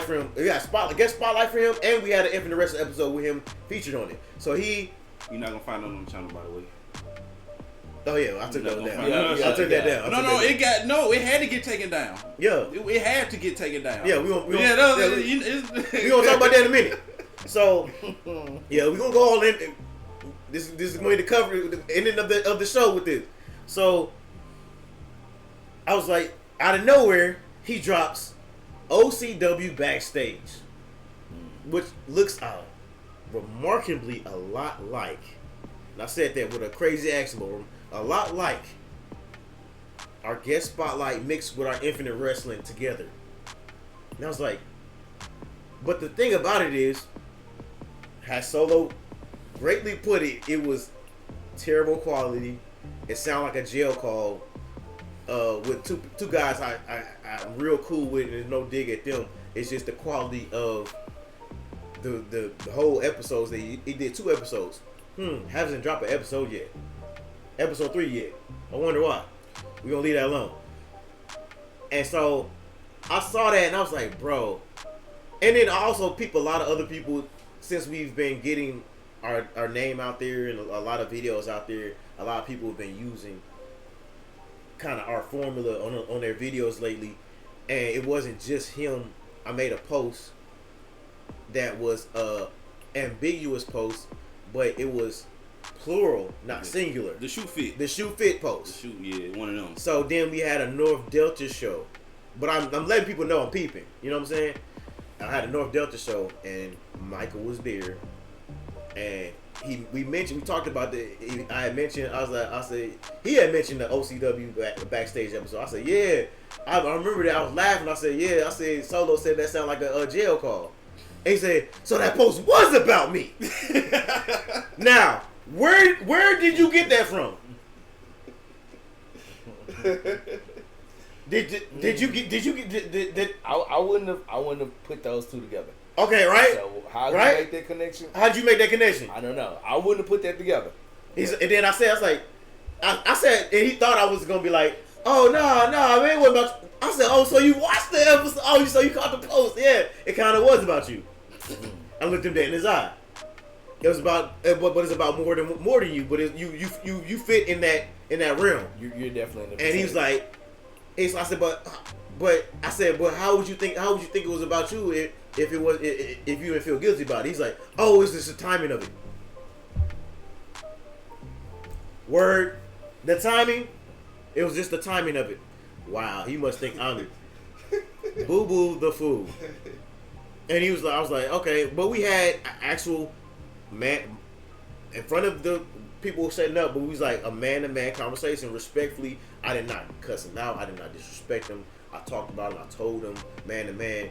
Speaker 1: For him. We got guest spotlight for him, and we had an Infinite Wrestling episode with him featured on it. So
Speaker 2: you're not gonna find it on the channel, by the way.
Speaker 1: Oh yeah, I took that down. I took that down.
Speaker 2: It had to get taken down.
Speaker 1: Yeah,
Speaker 2: it had to get taken down.
Speaker 1: Yeah, we gonna talk about that in a minute. So yeah, we gonna go all in. This is going to cover the ending of the show with this. So I was like, out of nowhere, he drops OCW Backstage, which looks remarkably a lot like. And I said that with a crazy accent, but a lot like our guest spotlight mixed with our Infinite Wrestling together. And I was like, but the thing about it is, as Solo greatly put it, it was terrible quality. It sounded like a jail call with two guys I'm real cool with, and there's no dig at them. It's just the quality of the whole episodes. He did 2 episodes. Hasn't dropped an episode yet. Episode 3 yet. I wonder why. We're gonna leave that alone. And so I saw that and I was like, bro. And then also a lot of other people, since we've been getting our name out there and a lot of videos out there, a lot of people have been using kind of our formula on their videos lately. And it wasn't just him. I made a post that was ambiguous post, but it was plural, not singular.
Speaker 2: The shoe fit
Speaker 1: post.
Speaker 2: One of them.
Speaker 1: So then we had a North Delta show, but I'm letting people know I'm peeping. You know what I'm saying? I had a North Delta show, and Michael was there, and we talked about he had mentioned the OCW backstage episode. I said, yeah, I remember that. I was laughing. I said, yeah. I said Solo said that sounded like a jail call. And he said, so that post was about me. Now, where did you get that from?
Speaker 3: I wouldn't have put those two together.
Speaker 1: Okay, right?
Speaker 3: So how'd you make that connection?
Speaker 1: How'd you make that connection?
Speaker 3: I don't know. I wouldn't have put that together.
Speaker 1: And then I said, and he thought I was gonna be like, oh no, man, what about? I said, oh, so you watched the episode? Oh, so you caught the post? Yeah, it kind of was about you. I looked him dead in his eye. It was about, but it's about more than you. But you fit in that realm.
Speaker 3: You're definitely in the.
Speaker 1: And he was like, I said, but how would you think it was about you if you didn't feel guilty about it? He's like, oh, it's just the timing of it. Word, the timing. It was just the timing of it. Wow, he must think I'm Boo Boo the fool. And I was like, okay, but we had actual in front of the people setting up, but we was like a man-to-man conversation, respectfully. I did not cuss him out. I did not disrespect him. I talked about him. I told him man-to-man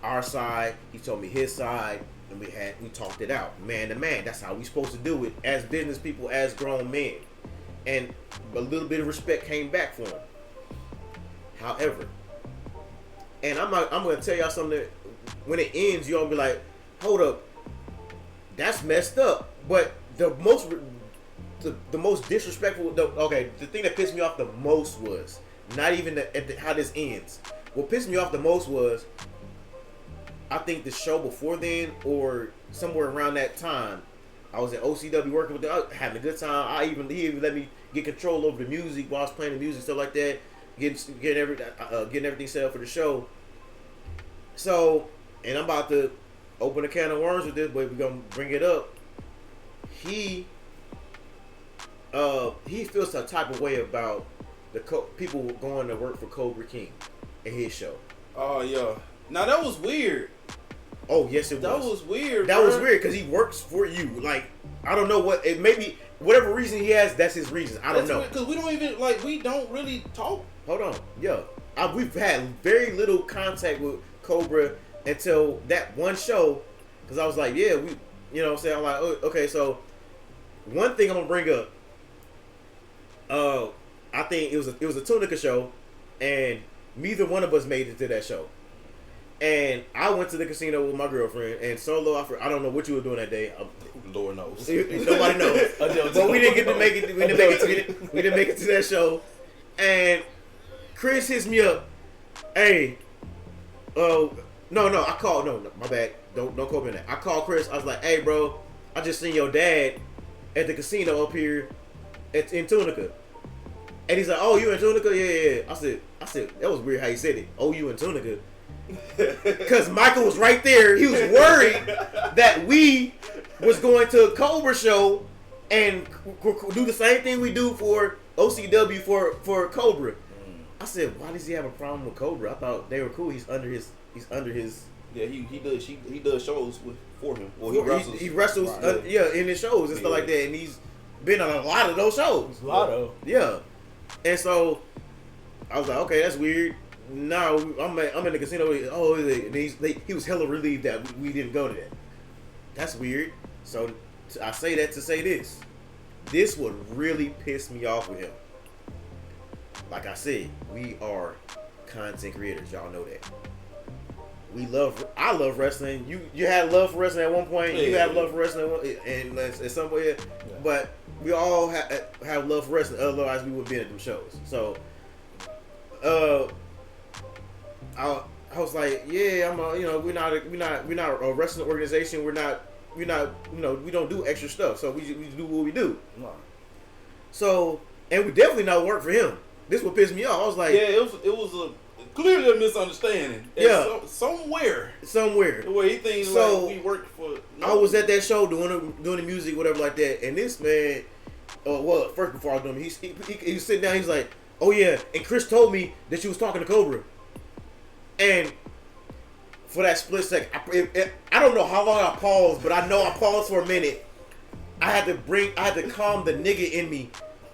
Speaker 1: our side. He told me his side, and we talked it out man-to-man. That's how we supposed to do it as business people, as grown men. And a little bit of respect came back for him. However, and I'm going to tell y'all something that when it ends, you'll be like, hold up, that's messed up. But the most disrespectful, the thing that pissed me off the most was not even how this ends. What pissed me off the most was, I think the show before then or somewhere around that time, I was at OCW working with them, having a good time. He even let me get control over the music while I was playing the music, stuff like that, getting everything set up for the show. So, and I'm about to open a can of worms with this, but we're gonna bring it up. He feels some type of way about the people going to work for Cobra King in his show.
Speaker 2: Oh yeah. Now that was weird.
Speaker 1: Oh yes, it was.
Speaker 2: That was weird.
Speaker 1: That was weird because he works for you. Like, I don't know what it maybe whatever reason he has. That's his reason. I don't know.
Speaker 2: Because we don't really talk.
Speaker 1: Hold on, yeah. We've had very little contact with Cobra until that one show. Because I was like, yeah, we, you know what I'm saying? I'm like, oh, okay, so one thing I'm gonna bring up. I think it was a Tunica show, and neither one of us made it to that show. And I went to the casino with my girlfriend, and Solo, I don't know what you were doing that day.
Speaker 2: Lord knows.
Speaker 1: Nobody knows. But we didn't get to make it. We didn't make it to that show. And Chris hits me up. Hey, no, I called. No, my bad. Don't quote me on that. I called Chris. I was like, hey, bro, I just seen your dad at the casino up here in Tunica. And he's like, oh, you in Tunica? Yeah. I said, that was weird how you said it. Oh, you in Tunica? Because Michael was right there. He was worried that we was going to a Cobra show and do the same thing we do for OCW for Cobra. I said, why does he have a problem with Cobra? I thought they were cool. He's under his.
Speaker 2: Yeah, he does shows for him. Well,
Speaker 1: he wrestles. Right. In his shows and stuff like that. And he's been on a lot of those shows. Yeah. And so I was like, okay, that's weird. No, I'm in the casino. Oh, and he was hella relieved that we didn't go to that. That's weird. So I say that to say this. This would really piss me off with him. Like I said, we are content creators. Y'all know that. I love wrestling. You had love for wrestling at one point. Yeah, you have love for wrestling and at some point. Yeah. But we all have love for wrestling. Otherwise, we wouldn't be at them shows. So, I was like, yeah, we're not a wrestling organization. We don't do extra stuff. So we do what we do.
Speaker 3: Wow.
Speaker 1: So, and we definitely not work for him. This what pissed me off. I was like,
Speaker 2: yeah, it was clearly a misunderstanding.
Speaker 1: Yeah,
Speaker 2: somewhere.
Speaker 1: The
Speaker 2: way he thinks like we work for.
Speaker 1: No. I was at that show doing the music, whatever like that, and this man, first before I was doing it, he was sitting down. He's like, oh yeah, and Chris told me that you was talking to Cobra, and for that split second, I don't know how long I paused, but I know I paused for a minute. I had to calm the nigga in me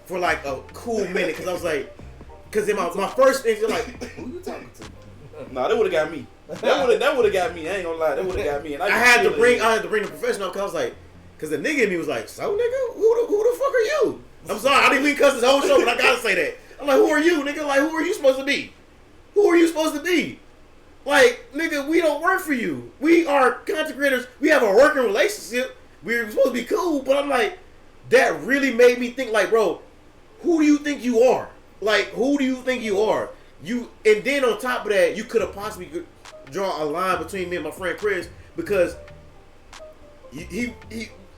Speaker 1: for like a cool minute because I was like. Because in my first thing, like,
Speaker 3: who you talking to?
Speaker 2: Nah, that would have got me. That would have got me. I ain't gonna lie, that would have got me. And I
Speaker 1: had to bring the professional because I was like, because the nigga in me was like, so nigga, who the fuck are you? I'm sorry, I didn't mean cuss this whole show, but I gotta say that. I'm like, who are you, nigga? Like, who are you supposed to be? Who are you supposed to be? Like, nigga, we don't work for you. We are content creators. We have a working relationship. We're supposed to be cool, but I'm like, that really made me think, like, bro, who do you think you are? Like, who do you think you are? And then on top of that, you could have possibly draw a line between me and my friend Chris because he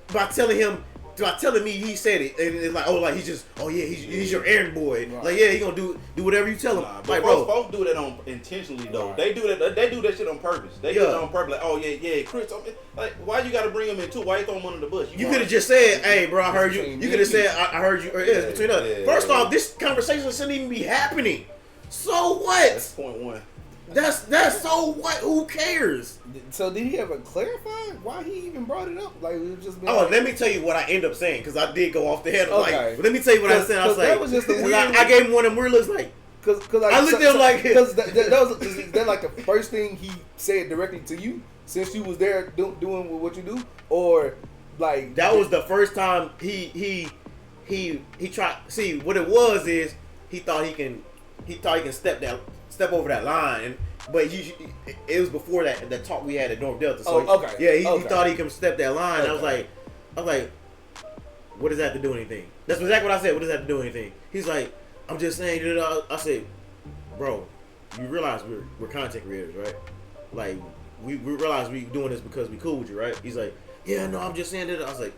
Speaker 1: by telling me he said it, and it's like, he's your errand boy. Right. Like, yeah, he gonna do whatever you tell him. Like, bro,
Speaker 2: folks do that intentionally though. Right. They do that shit on purpose. They do it on purpose. Like, oh yeah, Chris. Like, why you gotta bring him in too? Why you throw him under the bus? You could have
Speaker 1: just said, hey, bro, I heard you. You could have said, I heard you. It's between us. First off, this conversation shouldn't even be happening. So what?
Speaker 2: That's point one.
Speaker 1: That's so what? Who cares?
Speaker 3: So did he ever clarify why he even brought it up? Like, it was just.
Speaker 1: Oh, let me tell you what I end up saying because I did go off the head.
Speaker 3: Okay.
Speaker 1: Like, let me tell you what I said. I was like,
Speaker 3: that was just a weird.
Speaker 1: I gave him one of them weird looks like.
Speaker 3: Cause like,
Speaker 1: I looked at him like
Speaker 3: because that was like the first thing he said directly to you since you was there doing what you do, or like
Speaker 1: that was the first time he tried. See what it was is he thought he can step over that line, but it was before that talk we had at North Delta. So
Speaker 3: okay.
Speaker 1: Yeah, he thought he can step that line. Okay. I was like, what does that have to do with anything? That's exactly what I said. What does that have to do with anything? He's like, I'm just saying. I said, bro, you realize we're content creators, right? Like we realize we doing this because we cool with you, right? He's like, yeah, no, I'm just saying that. I was like,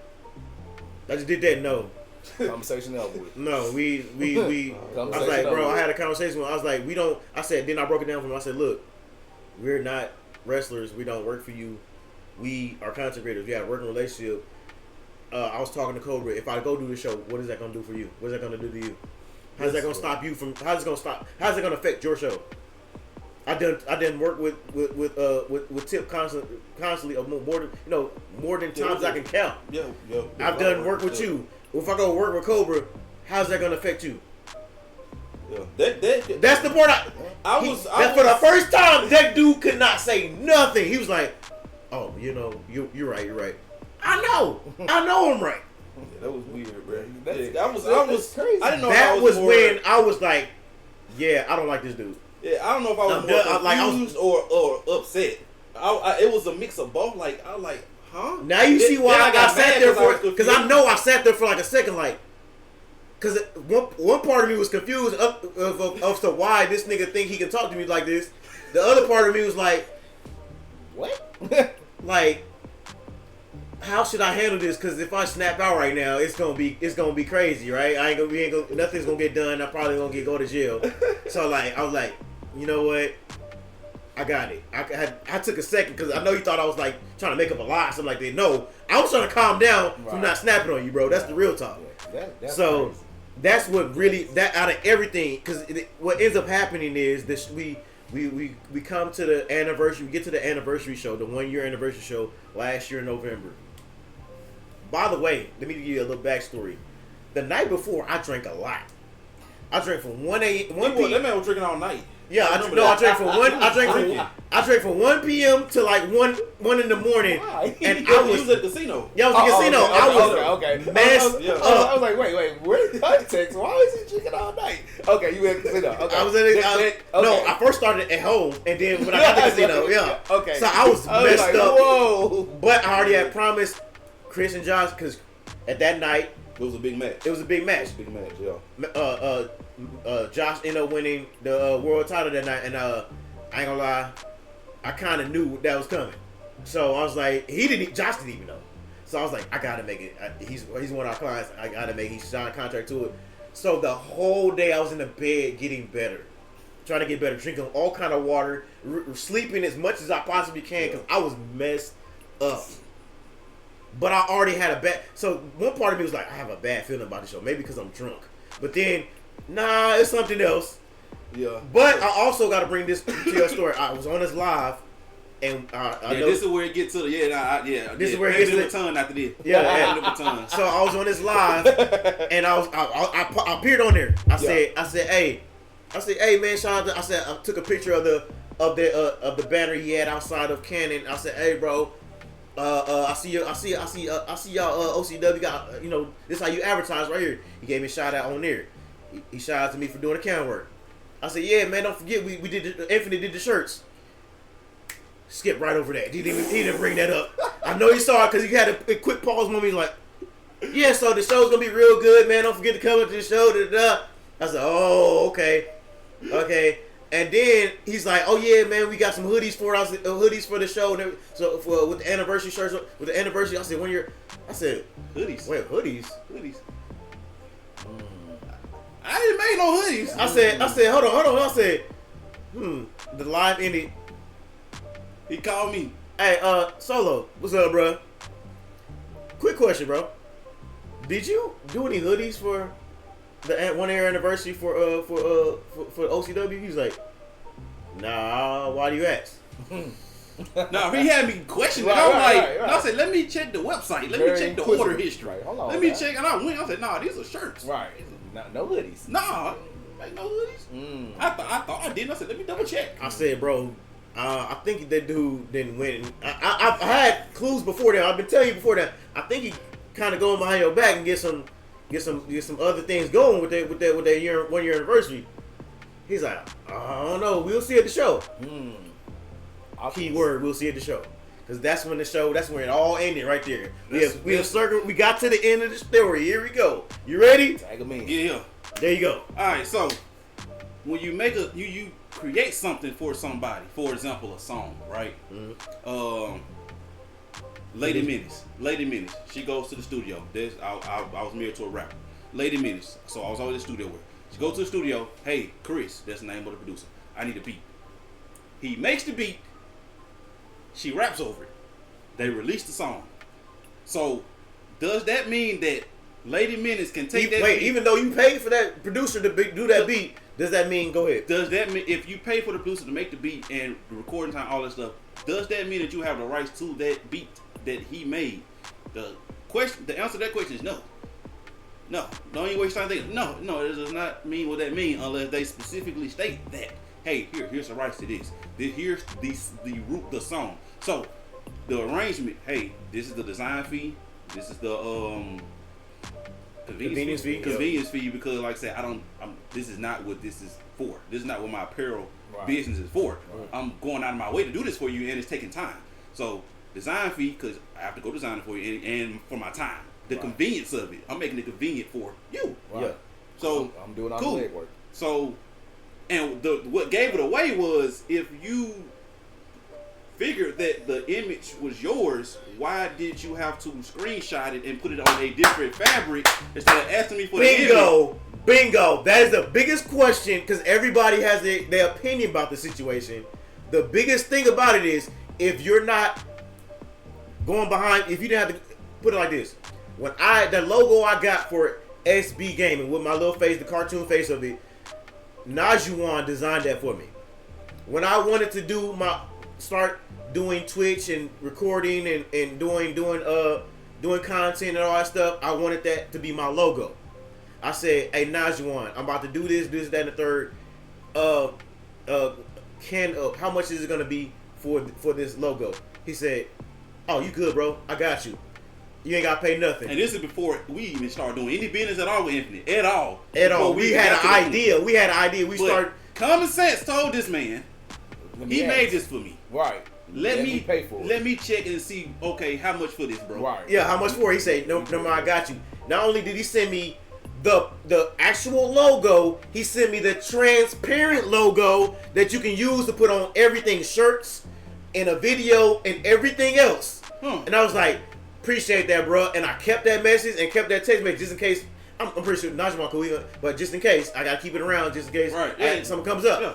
Speaker 1: I just did that. No.
Speaker 3: Conversation over with.
Speaker 1: No, we I was like, bro, I had a conversation with him. I was like, we don't. I said, then I broke it down for him. I said, look, we're not wrestlers. We don't work for you. We are content creators. We have a working relationship. I was talking to Cobra. If I go do the show, what is that gonna do for you? What is that gonna do to you? How's that gonna stop you from? How's it gonna affect your show? I done work with Tip constantly more than times I can count.
Speaker 2: Yeah.
Speaker 1: I've done work with you. If I go work with Cobra, how's that gonna affect you?
Speaker 2: Yeah,
Speaker 1: that's the part for the first time that dude could not say nothing. He was like, "Oh, you're right. I know I'm right."
Speaker 2: Yeah, that was weird, bro.
Speaker 3: That was crazy.
Speaker 2: I didn't know.
Speaker 1: That was when I was like, "Yeah, I don't like this dude."
Speaker 2: Yeah, I don't know if I was confused or upset. It was a mix of both. Like I was like, huh?
Speaker 1: Now you see why I got sat there for, because I know I sat there for like a second, like, because one part of me was confused of to why this nigga think he can talk to me like this. The other part of me was like,
Speaker 3: what?
Speaker 1: Like, how should I handle this? Because if I snap out right now, it's gonna be crazy, right? Nothing's gonna get done. I'm probably gonna go to jail. So like, I was like, you know what? I got it. I took a second because I know you thought I was like trying to make up a lie or something like that. No, I was trying to calm down from not snapping on you, bro. That's the real talk.
Speaker 3: That's
Speaker 1: so
Speaker 3: crazy.
Speaker 1: That's what really, that out of everything, because what ends up happening is this: we come to the anniversary. We get to the anniversary show, the 1 year anniversary show last year in November. By the way, let me give you a little backstory. The night before, I drank a lot. I drank from 1 a.m.
Speaker 2: That man was drinking all night.
Speaker 1: Yeah, I drank from 1 p.m. to like 1 in the morning.
Speaker 3: Why?
Speaker 1: And
Speaker 2: I was at the casino.
Speaker 1: Yeah, I was at the casino.
Speaker 3: Okay.
Speaker 1: Messed
Speaker 3: I was like, wait, where's the context? Why is he drinking all night? Okay, you went to the casino. Okay.
Speaker 1: I was at it. No, I first started at home, and then when I got to the casino, yeah.
Speaker 3: Okay.
Speaker 1: So I was messed
Speaker 3: like,
Speaker 1: up.
Speaker 3: Whoa.
Speaker 1: But I already had promised Chris and Josh, because at that night,
Speaker 2: it was a big match.
Speaker 1: It was a big match.
Speaker 2: Yeah.
Speaker 1: Josh ended up winning the world title that night, and I ain't gonna lie, I kind of knew that was coming. So I was like, Josh didn't even know. So I was like, I gotta make it. He's one of our clients. I gotta make. He signed a contract to it. So the whole day I was in the bed getting better, trying to get better, drinking all kind of water, sleeping as much as I possibly can because I was messed up. But I already had a bad. So one part of me was like, I have a bad feeling about the show, maybe because I'm drunk. But then, nah, it's something else.
Speaker 2: Yeah.
Speaker 1: But I also got to bring this to your story. I was on this live, and I know
Speaker 2: this is where it gets to the
Speaker 1: This is where it gets to the
Speaker 2: baton after this.
Speaker 1: Yeah. So I was on this live, and I appeared on there. I said, hey, man, shout out to, I took a picture of the banner he had outside of Cannon. I said, hey, bro. I see y'all OCW got, this how you advertise right here. He gave me a shout out on there. He shout out to me for doing the camera work. I said, yeah, man, don't forget we did Infinite did the shirts. Skip right over that. He didn't bring that up. I know he saw it because he had a quick pause moment. He's like, yeah, so the show's gonna be real good, man. Don't forget to come up to the show. I said, oh, okay. And then he's like, "Oh yeah, man, we got some hoodies for us, hoodies for the show." And so with the anniversary shirts, with the anniversary, I said, "1 year." I said,
Speaker 2: "Hoodies."
Speaker 1: Wait, hoodies.
Speaker 2: I didn't make no hoodies.
Speaker 1: I said, hold on. I said, the live ended.
Speaker 2: He called me.
Speaker 1: Hey, Solo, what's up, bro? Quick question, bro. Did you do any hoodies for the 1 year anniversary for OCW? He's like, Nah, why do you ask?
Speaker 2: No, he had me questioning.
Speaker 3: Right,
Speaker 2: I'm
Speaker 3: right,
Speaker 2: like,
Speaker 3: right, right.
Speaker 2: I said, let me check the website. Let
Speaker 3: Very
Speaker 2: me check the
Speaker 3: inquisitive.
Speaker 2: order history.
Speaker 3: Right, hold on,
Speaker 2: let me
Speaker 3: man.
Speaker 2: check. And I went. I said, nah, these are shirts.
Speaker 3: Right. No hoodies.
Speaker 2: Nah, ain't no hoodies. I thought I did. I said, let me double check.
Speaker 1: I said, bro, I think that dude didn't win. I had clues before that. I've been telling you before that. I think he kind of going behind your back and get some other things going with that 1 year anniversary. He's like, I don't know. We'll see at the show. Key word, we'll see at the show. Because that's when it all ended right there. We got to the end of the story. Here we go. You ready?
Speaker 3: Tag him in.
Speaker 2: Yeah.
Speaker 1: There you go.
Speaker 2: All right. So when you make you create something for somebody, for example, a song, right? Lady Menace. She goes to the studio. I was married to a rapper. Lady Menace. So I was always in the studio with her. She goes to the studio. Hey, Chris, that's the name of the producer. I need a beat. He makes the beat. She raps over it. They release the song. So does that mean that Lady Menace can take that beat?
Speaker 1: Even though you paid for that producer to do that beat, does that mean, go ahead?
Speaker 2: Does that mean, if you pay for the producer to make the beat and the recording time, all that stuff, does that mean that you have the rights to that beat that he made? The answer to that question is no. No. Don't even waste time thinking. No, it does not mean what that means unless they specifically state that. Hey, here's the rights to this. Here's the song. So the arrangement, hey, this is the design fee. This is the convenience fee, because like I said, this is not what this is for. This is not what my apparel business is for. Right. I'm going out of my way to do this for you, and it's taking time. So design fee, because I have to go design it for you, and for my time. The convenience of it, I'm making it convenient for you.
Speaker 3: Right.
Speaker 1: Yeah.
Speaker 3: So I'm doing all the legwork.
Speaker 2: So, and what gave it away was, if you figured that the image was yours, why did you have to screenshot it and put it on a different fabric instead of asking me for the image?
Speaker 1: Bingo. That is the biggest question, because everybody has their opinion about the situation. The biggest thing about it is, if you're not going behind, if you didn't have to put it like this, when the logo I got for SB Gaming with my little face, the cartoon face of it, Najuan designed that for me. When I wanted to start doing Twitch and recording and doing content and all that stuff, I wanted that to be my logo. I said, hey, Najuan, I'm about to do this, that, and the third. How much is it gonna be for this logo? He said, oh, you good, bro? I got you. You ain't got to pay nothing.
Speaker 2: And this is before we even started doing any business at all with Infinite. At all.
Speaker 1: We had an idea. We started.
Speaker 2: Common sense told this man, he made this for me.
Speaker 3: Right.
Speaker 2: Let me
Speaker 3: pay for it.
Speaker 2: Let me check and see, okay, how much for this, bro?
Speaker 3: Right.
Speaker 1: Yeah, how much for it? He said, no, I got you. Not only did he send me the actual logo, he sent me the transparent logo that you can use to put on everything, shirts, in a video, and everything else. And I was like, appreciate that, bro. And I kept that message and kept that text message just in case. I'm pretty sure Najma cool, but just in case, I gotta keep it around just in case something comes up.
Speaker 2: Yeah.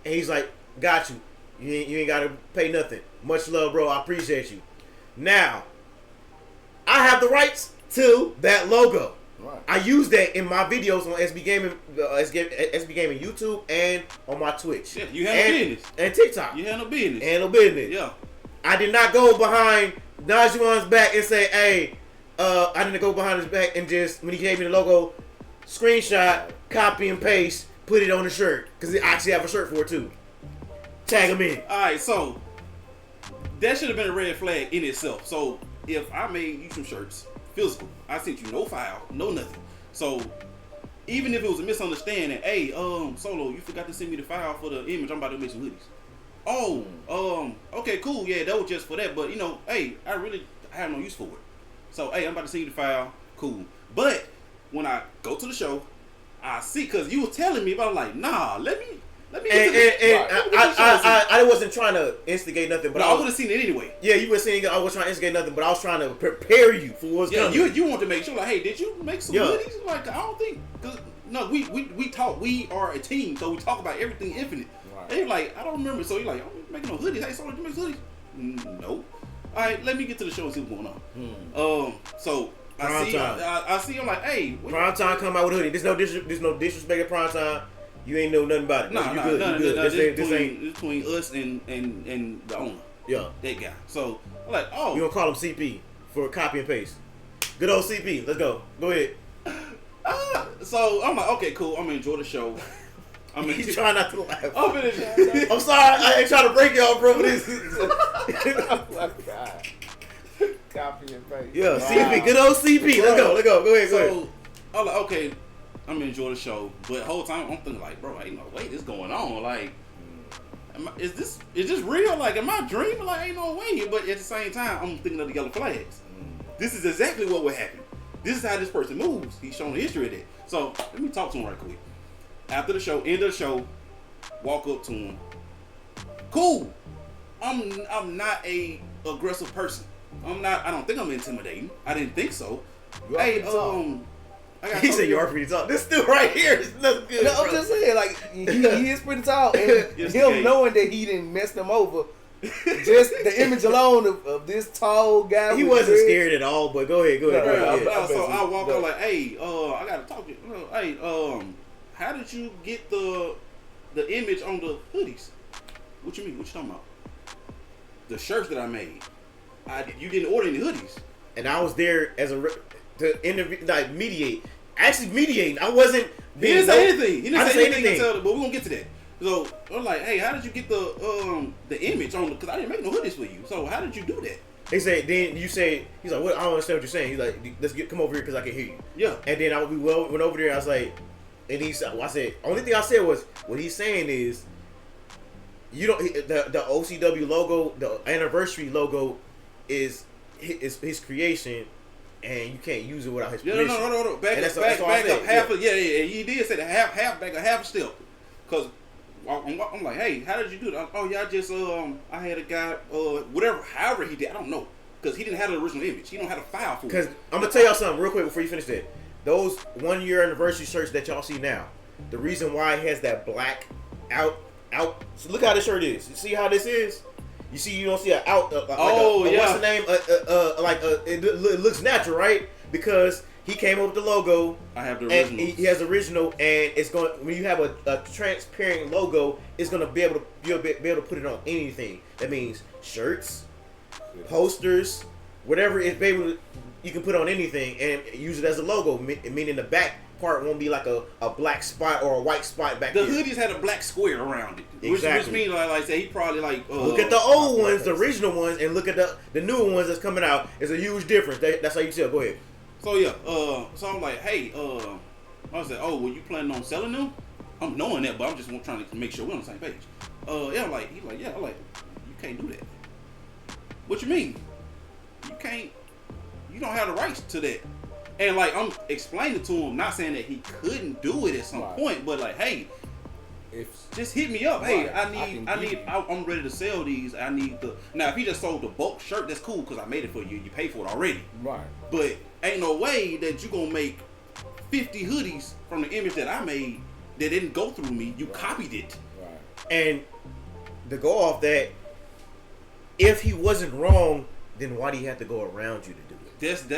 Speaker 1: And he's like, got you. You ain't gotta pay nothing. Much love, bro. I appreciate you. Now, I have the rights to that logo.
Speaker 3: Right.
Speaker 1: I use that in my videos on SB Gaming YouTube and on my Twitch.
Speaker 2: Yeah, you handle business.
Speaker 1: And TikTok.
Speaker 2: You handle business.
Speaker 1: Yeah. I did not go behind Najuan's back and say, hey, I didn't go behind his back and just, when he gave me the logo, screenshot, copy and paste, put it on the shirt. Because I actually have a shirt for it too. Tag him in.
Speaker 2: Alright, so that should have been a red flag in itself. So if I made you some shirts, physical, I sent you no file, no nothing. So even if it was a misunderstanding, hey, Solo, you forgot to send me the file for the image, I'm about to make some hoodies. Oh, okay, cool, yeah, that was just for that, but hey, I have no use for it. So, hey, I'm about to send you the file, cool. But when I go to the show, I see, because you was telling me about, like, nah, let me
Speaker 1: I wasn't trying to instigate nothing, but
Speaker 2: I would have seen it anyway.
Speaker 1: Yeah, you were saying I was trying to instigate nothing, but I was trying to prepare you for what's coming.
Speaker 2: You want to make sure, like, hey, did you make some hoodies? Like, I don't think, no, we talk, we are a team, so we talk about everything Infinite. Right. And you're like, I don't remember, so you're like, I'm making no hoodies. Hey, so did you make hoodies? No. All right, let me get to the show and see what's going on. So I see, I'm like, hey,
Speaker 1: Prime Time come out with a hoodie. There's no disrespect at Prime Time. You ain't know nothing about it.
Speaker 2: Nah,
Speaker 1: you good.
Speaker 2: nah,
Speaker 1: You good.
Speaker 2: this
Speaker 1: ain't.
Speaker 2: is between us and the owner.
Speaker 1: Yeah.
Speaker 2: That guy. So I'm like, oh.
Speaker 1: You gonna call him CP for copy and paste? Good old CP. Let's go. Go ahead.
Speaker 2: So I'm like, okay, cool. I'm gonna enjoy the show.
Speaker 1: He's trying not to laugh.
Speaker 2: I'm
Speaker 1: I'm sorry. I ain't trying to break y'all, bro. But this.
Speaker 3: Oh my God. Copy and paste.
Speaker 1: Yeah,
Speaker 3: Wow.
Speaker 1: CP. Good old CP. Let's go. Go ahead. Go ahead.
Speaker 2: So I'm like, okay, I'm gonna enjoy the show, but the whole time I'm thinking like, bro, ain't no way this going on. Like, is this real? Like, am I dreaming? Like, ain't no way. But at the same time, I'm thinking of the yellow flags. This is exactly what would happen. This is how this person moves. He's showing the history of that. So let me talk to him right quick. After the show, end of the show, walk up to him. Cool. I'm not a aggressive person. I don't think I'm intimidating. I didn't think so. Hey,
Speaker 1: He said you are pretty tall. This dude right here is nothing good.
Speaker 3: No, I'm just saying, like, he is pretty tall, and him knowing that he didn't mess them over, just the image alone of this tall guy.
Speaker 1: He wasn't scared at all. But go ahead.
Speaker 2: So I walk up like, hey, I gotta talk to you. Hey, how did you get the image on the hoodies? What you mean? What you talking about? The shirts that I made. You didn't order any hoodies.
Speaker 1: And I was there as to interview, like mediate. Actually mediating. I wasn't.
Speaker 2: He didn't say anything. He didn't say anything. But we're gonna get to that. So I'm like, hey, how did you get the image on? Because I didn't make no hoodies for you. So how did you do that?
Speaker 1: He said. Then you say he's like, what? I don't understand what you're saying. He's like, come over here because I can hear you.
Speaker 2: Yeah.
Speaker 1: And then we went over there. I was like, and he said, I said, only thing I said was what he's saying is, you don't the OCW logo, the anniversary logo, is his creation. And you can't use it without his permission.
Speaker 2: No. Back up. He did say that half a step. Cause I'm like, hey, how did you do that? Oh yeah, I just I had a guy whatever, however he did, I don't know, cause he didn't have the original image. He don't have a file for it.
Speaker 1: Cause I'm gonna tell y'all something real quick before you finish that. Those 1 year anniversary shirts that y'all see now, the reason why it has that black out. So look how this shirt is. You see how this is? You see, you don't see an out. What's the name? It looks natural, right? Because he came up with the logo.
Speaker 2: I have the original.
Speaker 1: He has the original, and it's going. When you have a transparent logo, it's gonna be able to you'll be able to put it on anything. That means shirts, posters, whatever. It's able to, you can put on anything and use it as a logo. Meaning the back part won't be like a black spot or a white spot back
Speaker 2: there.
Speaker 1: The
Speaker 2: hoodies had a black square around it.
Speaker 1: Exactly.
Speaker 2: Which means, like I said, he probably
Speaker 1: look at the old ones, the original ones, and look at the newer ones that's coming out. It's a huge difference. That's how you tell. Go ahead.
Speaker 2: So yeah, so I'm like, hey, I said, oh, were you planning on selling them? I'm knowing that, but I'm just trying to make sure we're on the same page. Yeah, I'm like, he's like, yeah, I'm like, you can't do that. What you mean? You don't have the rights to that. And like I'm explaining to him, not saying that he couldn't do it at some point, but like, hey, just hit me up. Hey, I'm ready to sell these. I need now if he just sold the bulk shirt, that's cool because I made it for you. You paid for it already.
Speaker 3: Right.
Speaker 2: But ain't no way that you gonna make 50 hoodies from the image that I made that didn't go through me. You copied it.
Speaker 3: Right.
Speaker 1: And to go off that, if he wasn't wrong, then why do you have to go around you to do it? That's the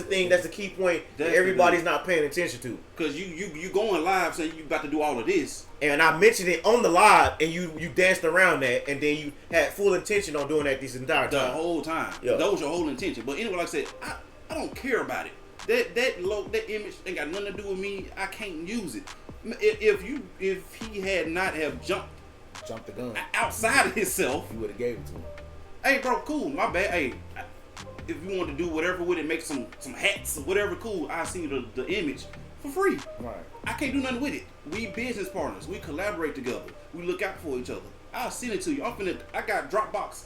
Speaker 1: thing. That's the key point that everybody's not paying attention to.
Speaker 2: Cause you going live saying you about to do all of this,
Speaker 1: and I mentioned it on the live, and you danced around that, and then you had full intention on doing that this entire time.
Speaker 2: The whole time. Yeah. That was your whole intention. But anyway, like I said, I don't care about it. That image ain't got nothing to do with me. I can't use it. If he had not have jumped
Speaker 3: the gun
Speaker 2: outside of himself,
Speaker 3: you would have gave it to him.
Speaker 2: Hey, bro, cool. My bad. Hey. If you want to do whatever with it, make some hats or whatever, cool. I see the image for free.
Speaker 3: Right.
Speaker 2: I can't do nothing with it. We business partners. We collaborate together. We look out for each other. I'll send it to you. I got Dropbox,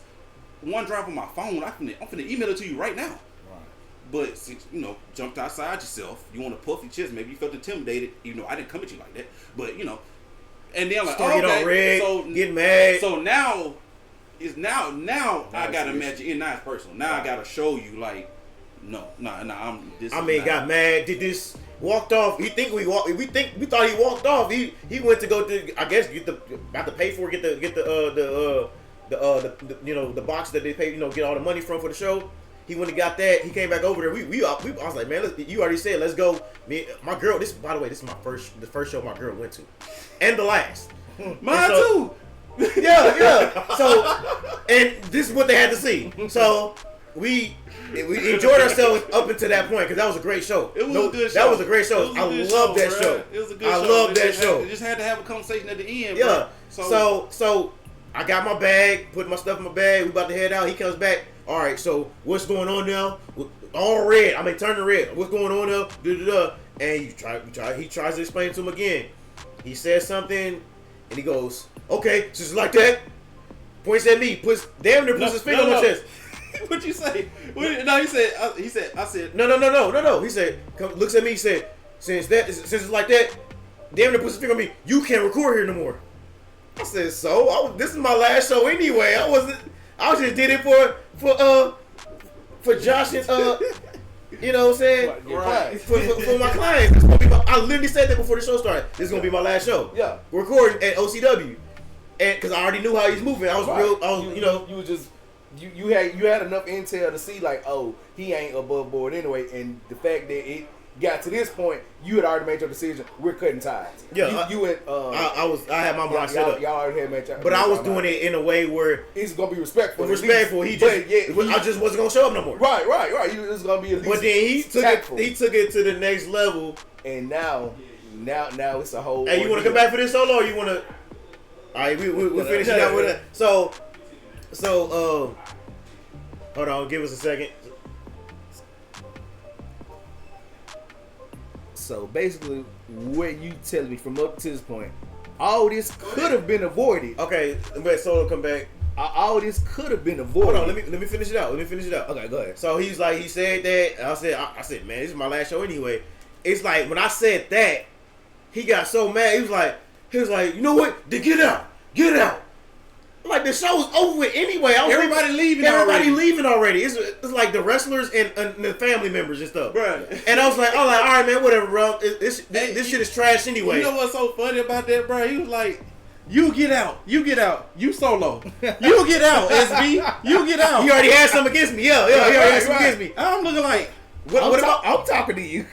Speaker 2: OneDrive on my phone. I'm finna email it to you right now.
Speaker 3: Right.
Speaker 2: But since jumped outside yourself, you want to puff your chest. Maybe you felt intimidated, even though I didn't come at you like that. But and then like,
Speaker 1: get on red, so get mad.
Speaker 2: So now. Now I gotta match it in. Now it's personal. Now I gotta show you like, I'm this.
Speaker 1: Got mad. Did this? Walked off. We thought he walked off. He went to go to about to pay for it, get the box that they pay get all the money from for the show. He went and got that. He came back over there. I was like, man, you already said, let's go. My girl. By the way, this is the first show my girl went to, and the last.
Speaker 2: Mine too.
Speaker 1: Yeah. So, and this is what they had to see. So we enjoyed ourselves up until that point because that was a great show.
Speaker 2: It was a good show.
Speaker 1: That was a great show. I love that show.
Speaker 2: It was a good show.
Speaker 1: I love that show.
Speaker 2: We just had to have a conversation at the end.
Speaker 1: Yeah.
Speaker 2: Bro.
Speaker 1: So I got my bag, put my stuff in my bag. We about to head out. He comes back. All right. So what's going on now? All red. I mean, turning red. What's going on now? And he tries to explain it to him again. He says something, and he goes, "Okay, just like that." Points at me. Puts his finger on my chest.
Speaker 2: What'd you say? No, he said. I said.
Speaker 1: No. He said, looks at me. He said, since it's like that, damn near puts his finger on me. You can't record here no more. I said, so this is my last show anyway. I just did it for Josh and you know what I'm saying?
Speaker 3: Right.
Speaker 1: For my clients. I literally said that before the show started. This is gonna be my last show.
Speaker 3: Yeah.
Speaker 1: Recording at OCW, and because I already knew how he's moving. I was
Speaker 3: you was just. You had enough intel to see like, oh, he ain't above board anyway, and the fact that it got to this point, you had already made your decision. We're cutting ties.
Speaker 1: Yeah,
Speaker 3: you went.
Speaker 1: I had my mind set up.
Speaker 3: Y'all already had made.
Speaker 1: But I was doing it in a way where
Speaker 3: it's gonna be respectful.
Speaker 1: Respectful. I just wasn't gonna show up no more.
Speaker 3: Right. It's gonna be. At least
Speaker 1: but then he took it to the next level.
Speaker 3: And now it's a whole.
Speaker 1: Hey, you want to come back for this solo, or you want to? All right, we finish it out with it. So, hold on, give us a second.
Speaker 3: So basically, what you telling me from up to this point, all this could have been avoided.
Speaker 1: Okay, let Solo come back.
Speaker 3: All this could have been avoided.
Speaker 1: Hold on, let me finish it out.
Speaker 3: Okay, go ahead.
Speaker 1: So he said that. I said, man, this is my last show anyway. It's like when I said that, he got so mad. He was like, you know what? Then get out. Like the show was over with anyway.
Speaker 2: Everybody leaving
Speaker 1: already. It's like the wrestlers and the family members and stuff.
Speaker 2: Bruh.
Speaker 1: And I was like, all right, man, whatever, bro. This shit is trash anyway.
Speaker 2: You know what's so funny about that, bro? He was like, you get out, you Solo, you get out, SB, you get out.
Speaker 1: He already had something against me. Yeah, he already had something against me.
Speaker 2: I'm looking like,
Speaker 3: I'm talking to you.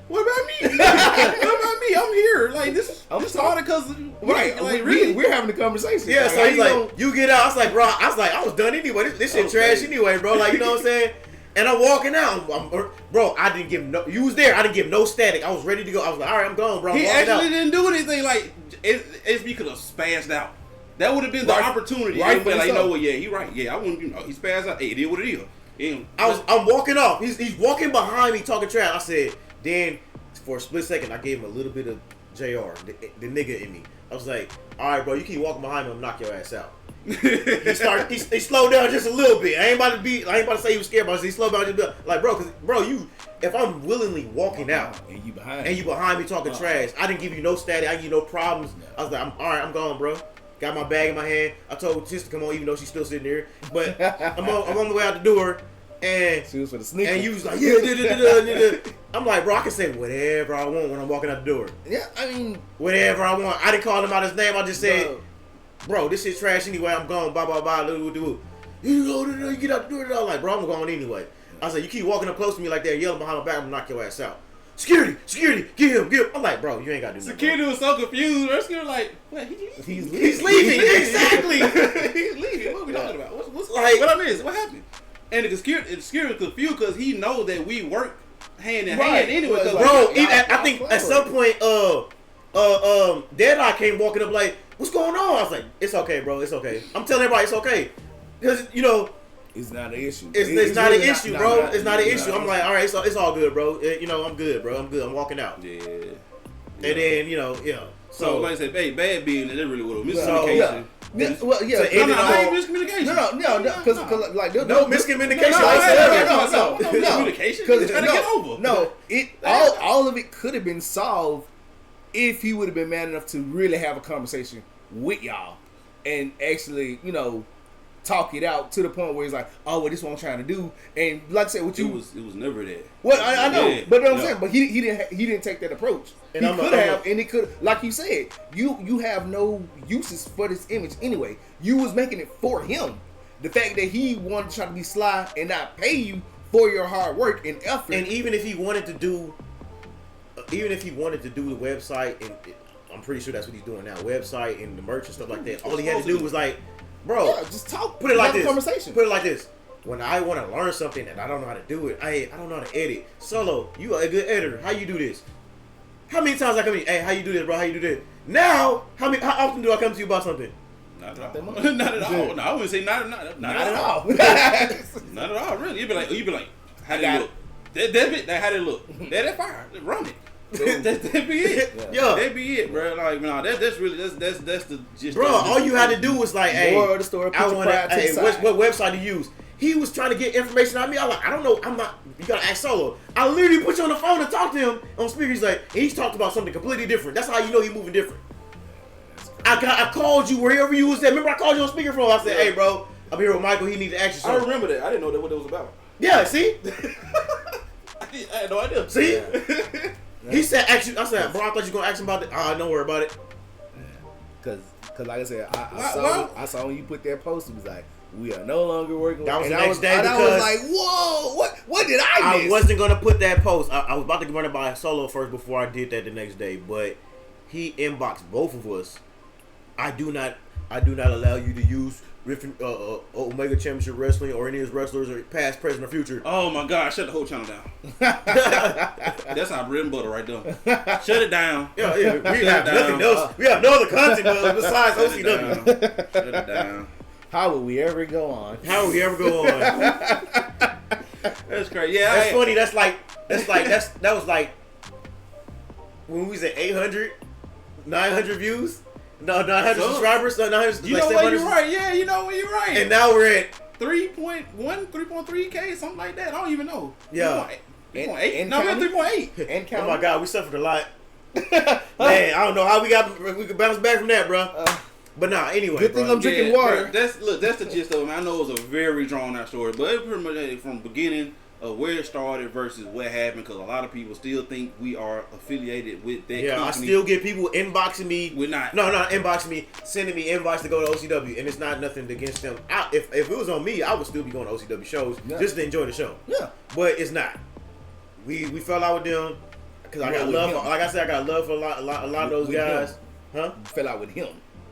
Speaker 2: What about me? What about me? I'm here. Like this. I'm starting because
Speaker 3: like really, we're having a conversation.
Speaker 1: Yeah, so he's like, you get out. I was like, bro. I was done anyway. This shit trash anyway, bro. Like, you know what I'm saying? And I'm walking out. Bro, I didn't give no. You was there. I didn't give no static. I was ready to go. I was like, all right, I'm going, bro.
Speaker 2: He actually didn't do anything. Like SB could have spazzed out. That would have been the opportunity. Right, like, you know what? Yeah, he right. Yeah, I wouldn't. He spazzed out. Hey, it is what it is.
Speaker 1: I'm walking off. He's walking behind me talking trash. I said, then for a split second, I gave him a little bit of JR, the nigga in me. I was like, all right, bro, you keep walking behind me, I'm knock your ass out. He slowed down just a little bit. I ain't about to say he was scared, but he slowed down just a bit. Like, bro, if I'm willingly walking out
Speaker 3: and you
Speaker 1: behind me talking trash, I didn't give you no static, I didn't give you no problems. I was like, all right, I'm gone, bro. Got my bag in my hand. I told Sis to come on, even though she's still sitting there. But I'm on the way out the door, and
Speaker 3: she was for the sneakers.
Speaker 1: And you was like, yeah. I'm like, bro, I can say whatever I want when I'm walking out the door.
Speaker 3: Yeah, I mean,
Speaker 1: whatever I want. I didn't call him out his name. I just said, bro, this shit's trash anyway. I'm gone. Blah blah blah. You get out the door. I'm like, bro, I'm going anyway. I said, you keep walking up close to me like that, yelling behind my back, I'm gonna knock your ass out. Security, get him. I'm like, bro, you ain't gotta do nothing.
Speaker 2: Security was so confused. Rescue like, what?
Speaker 1: He's leaving. Exactly.
Speaker 2: He's leaving. What are we talking about? What's like? What I missed? What happened? And the security was confused because he know that we work hand in hand anyway.
Speaker 1: Bro, I think at some point, Deadeye came walking up like, what's going on? I was like, it's okay, bro. It's okay. I'm telling everybody it's okay because
Speaker 3: it's not an issue.
Speaker 1: It's not an issue, bro. It's not an issue. I'm like, all right, so it's all good, bro. I'm good, bro. I'm good. I'm walking out.
Speaker 2: Yeah.
Speaker 1: And then,
Speaker 2: So like I said, hey, bad being that really would have miscommunication.
Speaker 3: Well, yeah.
Speaker 2: No, miscommunication.
Speaker 3: No, because like
Speaker 1: no miscommunication.
Speaker 2: No. Communication. Because trying to get over.
Speaker 3: No, all of it could have been solved if he would have been man enough to really have a conversation with y'all and actually, talk it out to the point where he's like, oh, well, this is what I'm trying to do. And like I said, it was never that. Well, I know, but what I'm saying, but he didn't take that approach. And he could have, and it could, like you said, you have no uses for this image anyway. You was making it for him. the fact that he wanted to try to be sly and not pay you for your hard work and effort.
Speaker 1: And even if he wanted to do the website, and I'm pretty sure that's what he's doing now, website and the merch and stuff like that. All he had to do was like, bro,
Speaker 3: yeah, just talk.
Speaker 1: Put it like
Speaker 3: have a
Speaker 1: this.
Speaker 3: Conversation.
Speaker 1: Put it like this. When I want to learn something and I don't know how to do it, I don't know how to edit. Solo, you are a good editor. How you do this? How many times I come to you, hey, how you do this, bro? How you do this? Now, how often do I come to you about something?
Speaker 2: Not at all. Not at all. No, I wouldn't say not at all. Not at all, really. You'd be like, how did it look? How did it look? That fire. Run it. That'd be it.
Speaker 1: Yeah.
Speaker 2: That'd be it, bro. Like, no, that's really that's the just.
Speaker 1: Bro, all you had to do was like, hey,
Speaker 3: Moral of the story, put your pride to the side.
Speaker 1: what website to use? He was trying to get information out of me. I'm like, I don't know. I'm not. You gotta ask Solo. I literally put you on the phone and talk to him on speaker. He's like, and he's talked about something completely different. That's how you know he's moving different. I called you wherever you was at. Remember, I called you on speakerphone. I said, hey, bro, I'm here with Michael. He needs to ask you
Speaker 2: I
Speaker 1: something.
Speaker 2: remember that. I didn't know what it was about.
Speaker 1: Yeah, see?
Speaker 2: I had no idea.
Speaker 1: See?
Speaker 3: Yeah.
Speaker 1: He said, ask you. I said, bro, I thought you were gonna ask him about it. Don't worry about it.
Speaker 3: Cause like I said, I saw when you put that post, it was like, we are no longer working.
Speaker 1: That was
Speaker 3: and
Speaker 1: the next day
Speaker 3: and I
Speaker 1: because
Speaker 3: was like, whoa, what did I miss?
Speaker 1: I wasn't gonna put that post. I was about to run it by Solo first before I did that the next day, but he inboxed both of us. I do not allow you to use Omega Championship Wrestling or any of his wrestlers or past, present, or future.
Speaker 2: Oh my God! Shut the whole channel down. That's our bread and butter right there. Shut it down.
Speaker 1: Yeah. We have nothing else. We have no other content besides OCW.
Speaker 2: Shut it down.
Speaker 3: How will we ever go on?
Speaker 1: How will we ever go on?
Speaker 2: That's crazy. Yeah,
Speaker 1: That's funny. That was like when we was at 800, 900 views. No, 900 subscribers. No, 900.
Speaker 2: You know what? You're right. Yeah, you know what? You're right.
Speaker 1: And now we're at
Speaker 2: 3.1, 3.3K, something like that. I don't even know.
Speaker 1: Yeah.
Speaker 2: 3.8. No, we're 3.8.
Speaker 3: And
Speaker 1: oh my God, we suffered a lot. Man, I don't know how we could bounce back from that, bro. But nah, anyway.
Speaker 3: Good thing I'm drinking water.
Speaker 2: Bro, that's the gist of it. I know it was a very drawn out story, but it pretty much from the beginning of where it started versus what happened, because a lot of people still think we are affiliated with that company.
Speaker 1: I still get people inboxing me.
Speaker 2: We're not.
Speaker 1: No, not inboxing me, sending me invites to go to OCW, and it's not nothing against them. If it was on me, I would still be going to OCW shows just to enjoy the show.
Speaker 3: Yeah.
Speaker 1: But it's not. We fell out with them because I got love. Like I said, I got love for a lot of those guys. Huh?
Speaker 3: Fell out with him.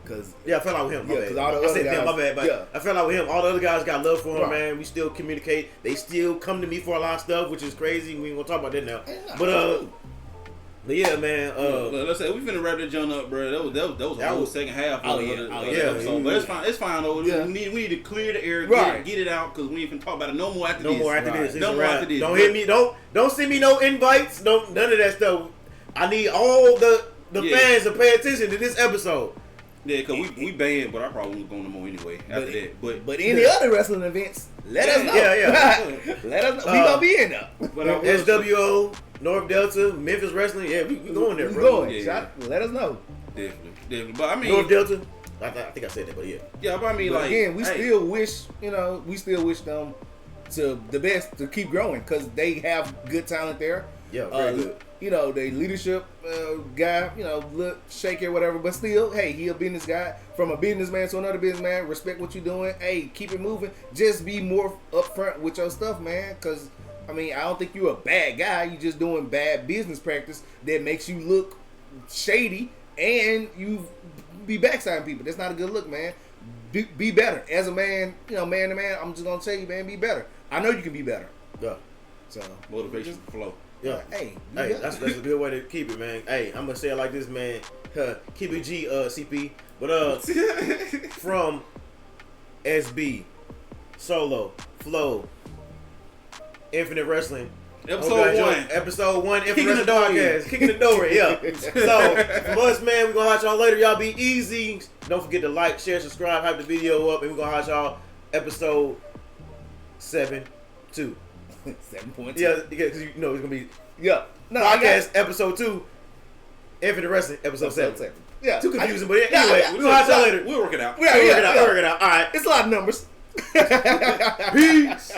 Speaker 1: I fell out with him.
Speaker 3: Yeah, because all the other guys.
Speaker 1: My bad, but
Speaker 3: yeah.
Speaker 1: I fell out with him. All the other guys got love for him,
Speaker 3: Right.
Speaker 1: man. We still communicate. They still come to me for a lot of stuff, which is crazy. We ain't gonna talk about that now. But yeah, man.
Speaker 2: Let's say we finna wrap that joint up, bro. That was a whole second half of the episode. But it's fine. It's fine though.
Speaker 3: Yeah.
Speaker 2: We need to clear the air,
Speaker 3: Right.
Speaker 2: get it out, because we ain't finna talk about it no more after
Speaker 1: No
Speaker 2: this.
Speaker 1: more after
Speaker 2: Right.
Speaker 1: this.
Speaker 2: No more after this.
Speaker 1: Don't hit me. Don't send me no invites. None of that stuff. I need all the fans to pay attention to this episode.
Speaker 2: Yeah, because we banned, but I probably won't go no more anyway after that.
Speaker 3: But any other wrestling events, let us know.
Speaker 1: Yeah.
Speaker 3: Let us know. We gonna be in there.
Speaker 2: But I will
Speaker 1: SWO, North Delta, Memphis Wrestling. Yeah, we going there,
Speaker 3: We
Speaker 1: bro.
Speaker 3: going.
Speaker 2: Yeah.
Speaker 3: Let us know.
Speaker 2: definitely. But I mean,
Speaker 1: North Delta. I think I said that, but yeah.
Speaker 2: Yeah, but I mean,
Speaker 3: But
Speaker 2: like,
Speaker 3: again, we
Speaker 2: hey,
Speaker 3: still wish them to the best to keep growing because they have good talent there.
Speaker 1: Yeah, very good.
Speaker 3: You know, the leadership guy, look shaky or whatever, but still, hey, he a business guy. From a businessman to another businessman, respect what you're doing. Hey, keep it moving. Just be more upfront with your stuff, man. Because, I mean, I don't think you're a bad guy. You're just doing bad business practice that makes you look shady and you be backsiding people. That's not a good look, man. Be better. As a man, man to man, I'm just going to tell you, man, be better. I know you can be better.
Speaker 1: Yeah.
Speaker 3: So
Speaker 2: motivation flow.
Speaker 1: Yeah.
Speaker 3: Hey,
Speaker 1: That's a good way to keep it, man. Hey, I'm gonna say it like this, man. Keep it G, CP. But from SB, Solo, Flow, Infinite Wrestling. Episode 1, Infinite Wrestling Podcast. Kicking the door, yeah. So, from us, man, we're gonna hot y'all later. Y'all be easy. Don't forget to like, share, subscribe, hype the video up, and we're gonna hot y'all episode 7-2.
Speaker 3: 7.2.
Speaker 1: Yeah, because it's gonna be
Speaker 3: podcast
Speaker 1: episode 2, Infinite Wrestling episode 7.
Speaker 3: Yeah,
Speaker 1: Too confusing, but anyway, we're gonna have y'all later.
Speaker 2: We'll work it out.
Speaker 1: We'll work it out. All right.
Speaker 3: It's a lot of numbers.
Speaker 1: Peace.